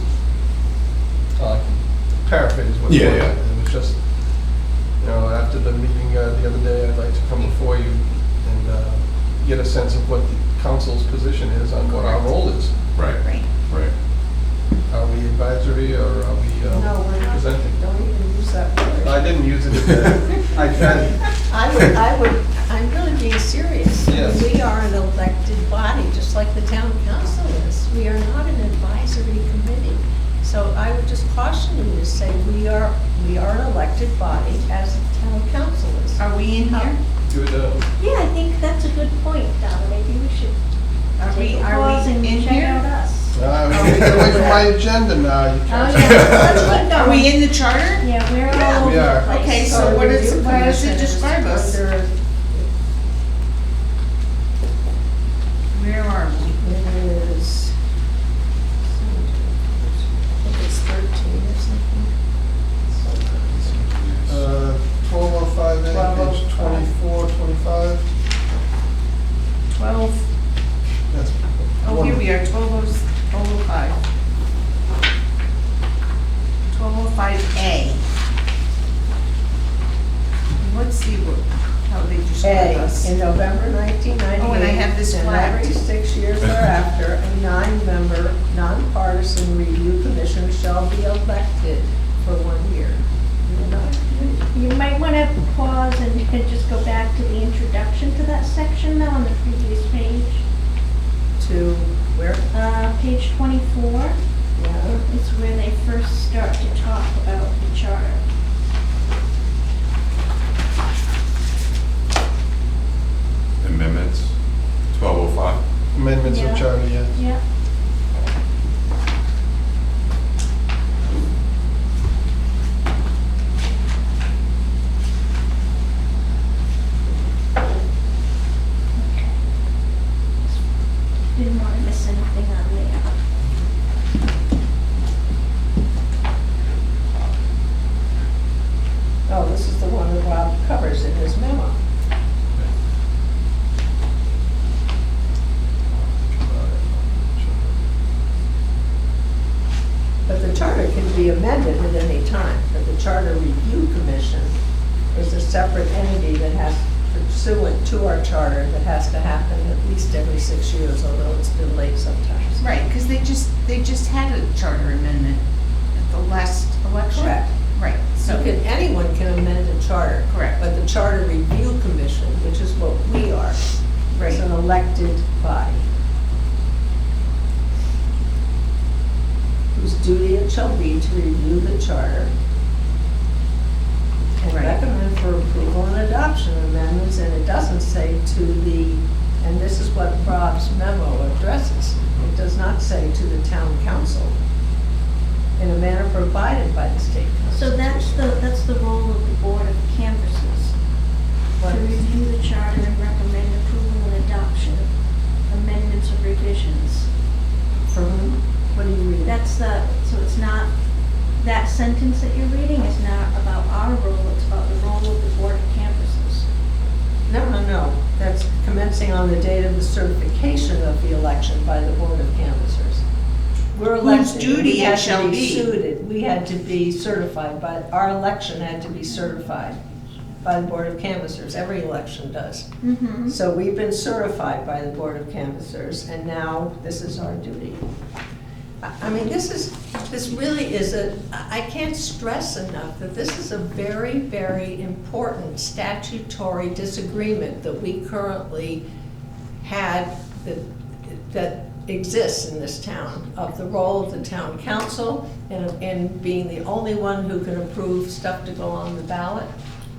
I can paraphrase what it Yeah, was. yeah. It was just, you know, after the meeting the other day, I'd like to come before you and get a sense of what the council's position is on what our role is. Right, Right. right. Are we advisory or are we No, we're not, presenting? don't even use that word. I didn't use it as I'm really being serious. Yes. We are an elected body, just like the town council is. We are not an advisory committee. So I would just caution you to say we are an elected body as the town council is. Are we in here? Good, Yeah, I think that's a good point, Donna. Maybe we should take a pause and in check out here? us. get away from my agenda now, you Oh, can't. yeah, let's keep Are going. we in the charter? Yeah, we're all we over are. the place. Okay, so what is- review how does it commission is describe us? under- Where are we? It is, I think it's 13 or something. 1205A, page 24, 25. 12, That's oh, here we are, 1205. 1205A. Let's see how they describe A, us. in November 1998. Oh, and I have this and flagged. every 6 years thereafter, a 9-member, nonpartisan review commission shall be elected for 1 year. We're not a committee. You might want to pause and just go back to the introduction to that section though on the previous page. To where? Page 24 Yeah. is where they first start to talk about the charter. Amendments, 1205. amendments Yeah. of charter, yes. Yeah. Didn't want to miss anything on there. Oh, this is the one that Rob covers in his memo. But the charter can be amended at any time, but the Charter Review Commission is a separate entity that has pursuant to our charter that has to happen at least every 6 years, although it's been late sometimes. Right, because they just had a charter amendment at the last election. Correct. Right, so. Anyone can amend a charter. Correct. But the Charter Review Commission, which is what we are, is an elected body, whose duty it shall be to review the charter and Right. recommend for approval and adoption amendments, and it doesn't say to the, and this is what Rob's memo addresses, it does not say to the town council in a manner provided by the state So constitution. that's the role of the Board of Canvassers, What to is- review the charter and recommend approval and adoption, amendments or revisions. For whom? What are you reading? So it's not, that sentence that you're reading is not about our role, it's about the role of the Board of Canvassers. No. That's commencing on the date of the certification of the election by the Board of Canvassers. We're Whose elected. duty We it had shall to be. suited. We had to be certified, but our election had to be certified by the Board of Canvassers. Every election does. Mm-hmm. So we've been certified by the Board of Canvassers, and now this is our duty. I mean, this really is I can't stress enough that this is a very, very important statutory disagreement that we currently had that exists in this town, of the role of the town council and being the only one who can approve stuff to go on the ballot.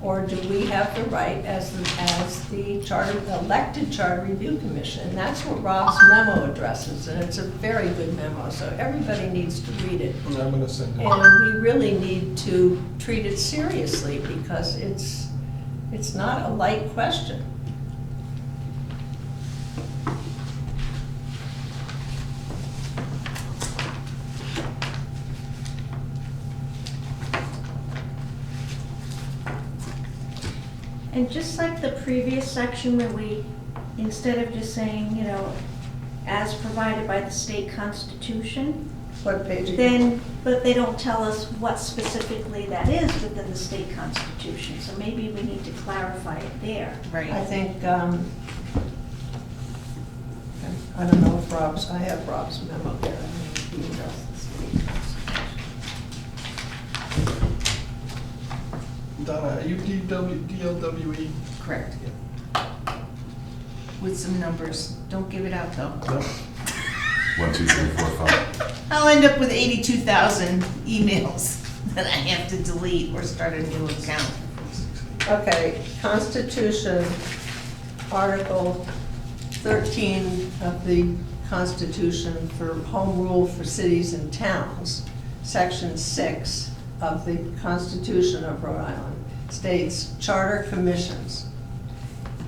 Or do we have the right as the elected Charter Review Commission? And that's what Rob's memo addresses, and it's a very good memo, so everybody needs to read it. And I'm gonna send it. And we really need to treat it seriously, because it's not a light question. And just like the previous section where we, instead of just saying, as provided by the state constitution, What page? but they don't tell us what specifically that is within the state constitution, so maybe we need to clarify it there. I Right. think, I don't know if I have Rob's memo there. I mean, he does the state constitution. Donna, are you DLWE? Correct. With some numbers. Don't give it out though. No? 1, 2, 3, 4, 5. I'll end up with 82,000 emails that I have to delete or start a new account. Okay, Constitution, Article 13 of the Constitution for Home Rule for Cities and Towns, Section 6 of the Constitution of Rhode Island states, charter commissions.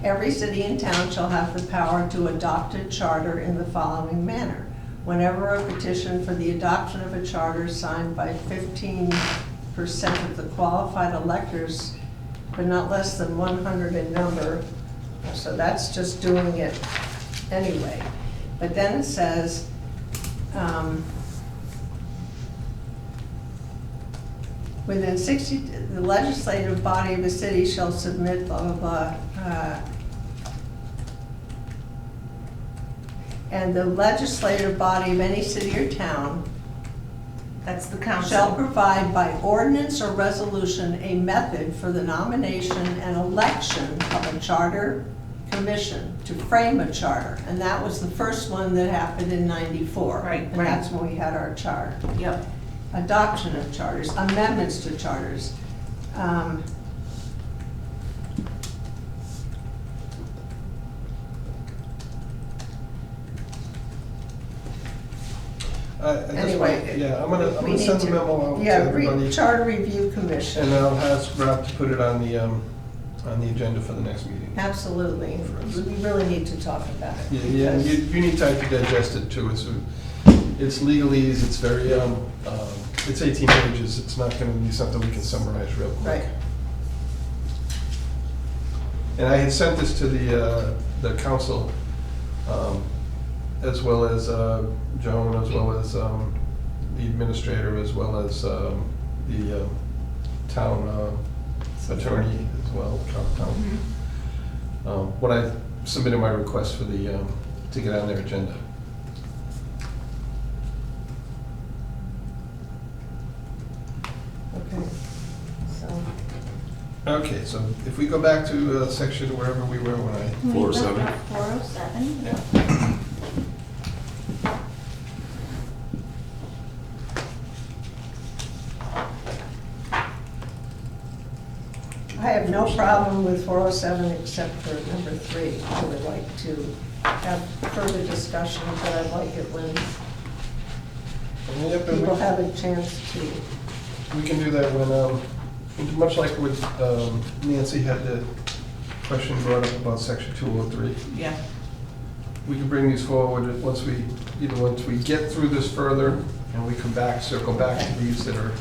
Every city and town shall have the power to adopt a charter in the following manner. Whenever a petition for the adoption of a charter signed by 15% of the qualified electors, but not less than 100 in number, so that's just doing it anyway. But then it says, within 60, the legislative body of a city shall submit blah, blah, blah. And the legislative body of any city or town That's the shall council. provide by ordinance or resolution a method for the nomination and election of a charter commission to frame a charter. And that was the first one that happened in '94. Right, And right. that's when we had our charter. Yep. Adoption of charters, amendments to charters. I just Anyway, want- Yeah, I'm gonna we send need the to- memo out to Yeah, everybody. Charter Review Commission, And I'll ask Rob to put it on the agenda for the next meeting. absolutely. We really need to talk about it. Yeah, because- you need time to digest it too. It's legalese, it's very, it's 18 pages. It's not gonna be something we can summarize real quick. Right. And I had sent this to the council, as well as Joan, as well as the administrator, as well as the town attorney as well, town. when I submitted my request for the, to get on their agenda. Okay, so, Okay, so if we go back to section wherever we were when I, 407. 407. yeah. I have no problem with 407 except for number 3. I would like to have further discussion, but I like it when Yep, and people have a chance to. we can do that when, much like with Nancy had the question brought up about section 203. Yeah. We can bring these forward once we, either once we get through this further and we come back, circle back to these that are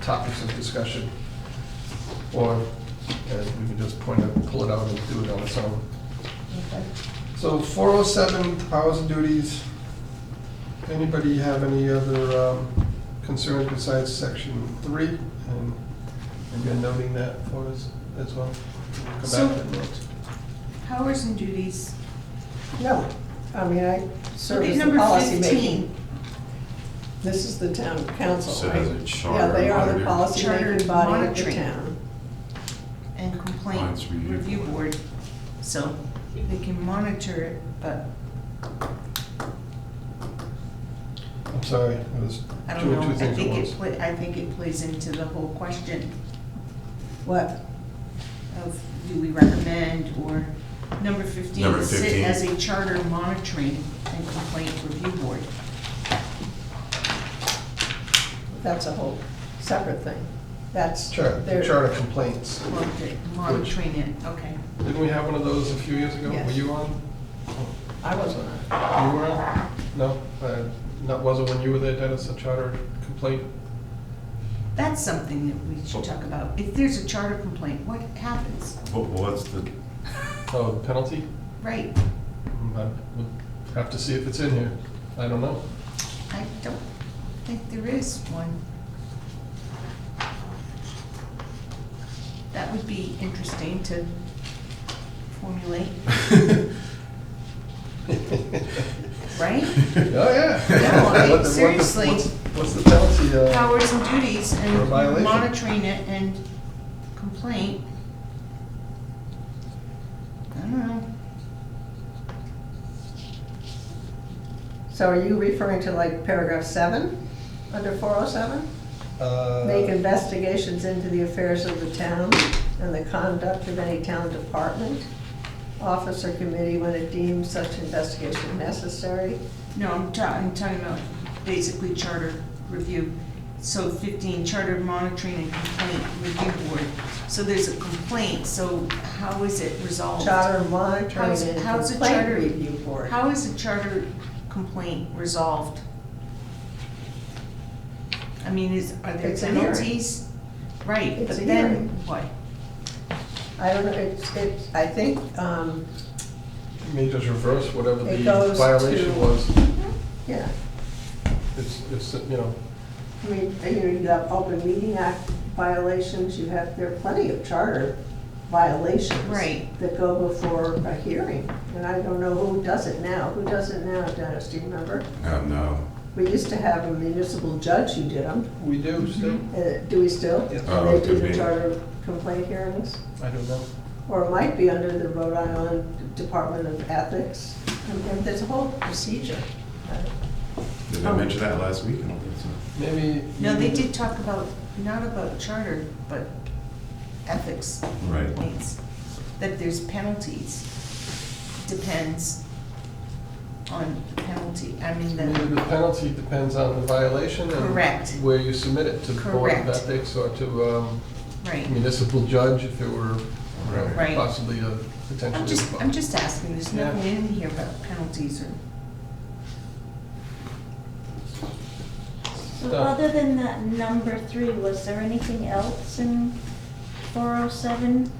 topics of discussion. Or we can just pull it out and do it on its own. Okay. So 407, powers and duties. Anybody have any other concerns besides section 3? And you're noting that for us as well? We'll come So- back to it next. Powers and duties. No, I mean, I serve Look at as the number policy 15. making. This is the town council, So right? has a Yeah, charter they are the monitor. policy Charter making body of the monitoring. town. And complaint Compliance review review board, so they can monitor it, but I'm sorry, it was I two don't know, I things at think once. I think it plays into the whole question What? of do we recommend, or number 15, Number sit 15. as a charter monitoring and complaint review board. That's a whole separate thing. That's Charter their. charter complaints. Well, monitoring it, okay. Didn't we have one of those a few years ago? Yes. Were you on? I wasn't on. You were on? No? Wasn't when you were there, Dennis, a charter complaint? That's something that we should talk about. If there's a charter complaint, what happens? What's the, Oh, the penalty? Right, I would have to see if it's in here. I don't know. I don't think there is one. That would be interesting to formulate, right? Oh, yeah. No, I mean, What the- seriously. What's the penalty? Powers and duties For a and violation. monitoring it and complaint. I don't know. So are you referring to like paragraph 7 under 407? Uh, Make investigations into the affairs of the town and the conduct of any town department, office or committee when it deems such investigation necessary. No, I'm talking about basically charter review. So 15, charter monitoring and complaint review board. So there's a complaint, so how is it resolved? Charter monitoring How's- and how's a complaint charter- review board. How is a charter complaint resolved? I mean, are there It's a hearing. penalties? Right, It's but a then hearing. what? I don't know, I think, You may just reverse whatever It the goes violation to- was. yeah. It's, you know, I mean, you have open meeting act violations, there are plenty of charter violations. Right. That go before a hearing, and I don't know who does it now. Who does it now, Dennis, do you remember? no. We used to have a municipal judge who did them. we do still. Do we still? Yes. Oh, And they do could the be. charter complaint hearings? I don't know. Or it might be under the Rhode Island Department of Ethics. And there's a whole procedure. Did I mention that last week? I don't think so. Maybe. No, they did talk about, not about charter, but ethics Right. complaints. That there's penalties. Depends on the penalty. I mean, Maybe the, the penalty depends on the violation and Correct. where you submit it, to the Board of Correct. Ethics or to right. municipal judge if it were Right. possibly a potentially. I'm just asking, there's Yeah. nothing in here about penalties or, So So- other than that number 3, was there anything else in 407?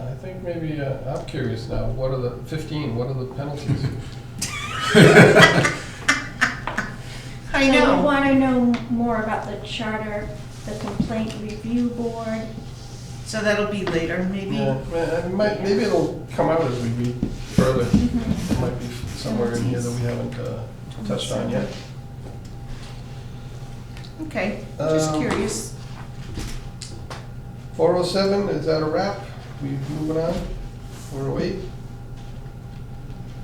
I think maybe, I'm curious now, what are the, 15, what are the penalties? I So we know. want to know more about the charter, the complaint review board. So that'll be later, maybe? Yeah, maybe it'll come out as we read further. It might be somewhere in here that we haven't touched on yet. Okay, just Um, curious. 407, is that a wrap? We moving on? 408?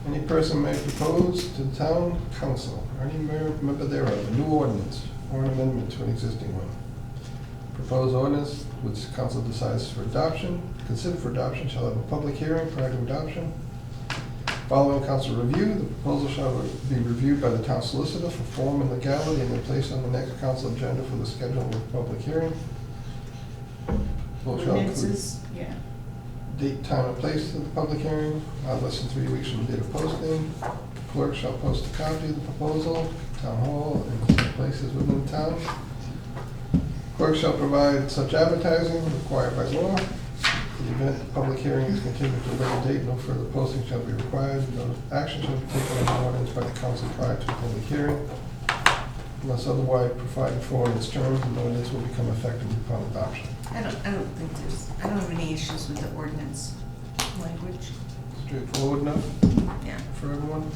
Any person may propose to the town council, or any member thereof, a new ordinance or an amendment to an existing one. Proposed ordinance, which council decides for adoption, considered for adoption, shall have a public hearing prior to adoption. Following council review, the proposal shall be reviewed by the town solicitor for form and legality and then placed on the next council agenda for the schedule of a public hearing. Vote shall include Ordinances, yeah. date, time, and place of the public hearing, not less than 3 weeks from the date of posting. Clerk shall post a copy of the proposal, town hall, and places within the town. Clerk shall provide such advertising required by law. In the event the public hearing is continued to a later date, no further posting shall be required. No action shall be taken on the ordinance by the council prior to the public hearing. Unless otherwise provided for in its terms, the ordinance will become effective upon adoption. I don't have any issues with the ordinance language. Straightforward enough Yeah. for everyone?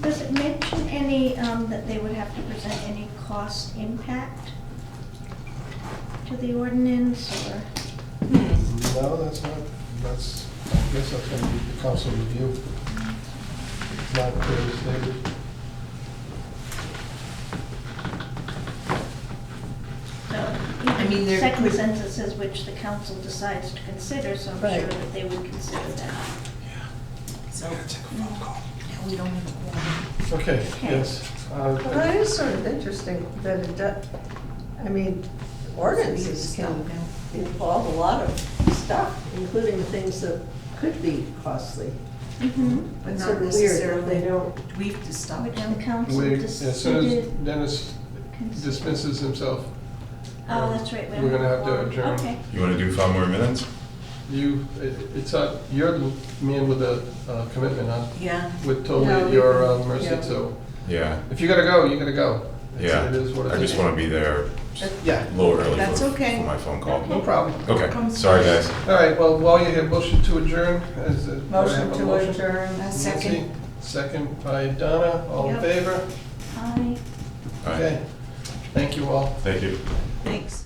Does it mention any, that they would have to present any cost impact to the ordinance, or? No, that's not, that's, I guess that's gonna be the council review. It's not clearly stated. I mean, there Second could- sentence says which the council decides to consider, so I'm sure Right. that they would consider that. So, now we don't have a quorum. Okay, yes. Well, that is sort of interesting that it does, I mean, ordinances can involve a lot of stuff, including things that could be costly. Mm-hmm. But It's not sort of weird that necessarily. they don't. Do we have to stop Which now? the council We, as soon as decided. Dennis dismisses himself, Oh, that's right. we we're don't gonna have to quorum. adjourn. Okay. You want to do 5 more minutes? you're the man with the commitment, huh? Yeah. We're No, totally at we your can- mercy, yeah. so Yeah. if you gotta go, you gotta go. Yeah. It is what it I just is. want to be there Yeah, a little early That's for okay. my phone call. no problem. Okay, sorry guys. All right, well, while you're here, motion to adjourn. Do I Motion have a to motion? adjourn. A Nancy, second. second by Donna, all in Yep. favor? Aye. All right. Okay, thank you all. Thank you. Thanks.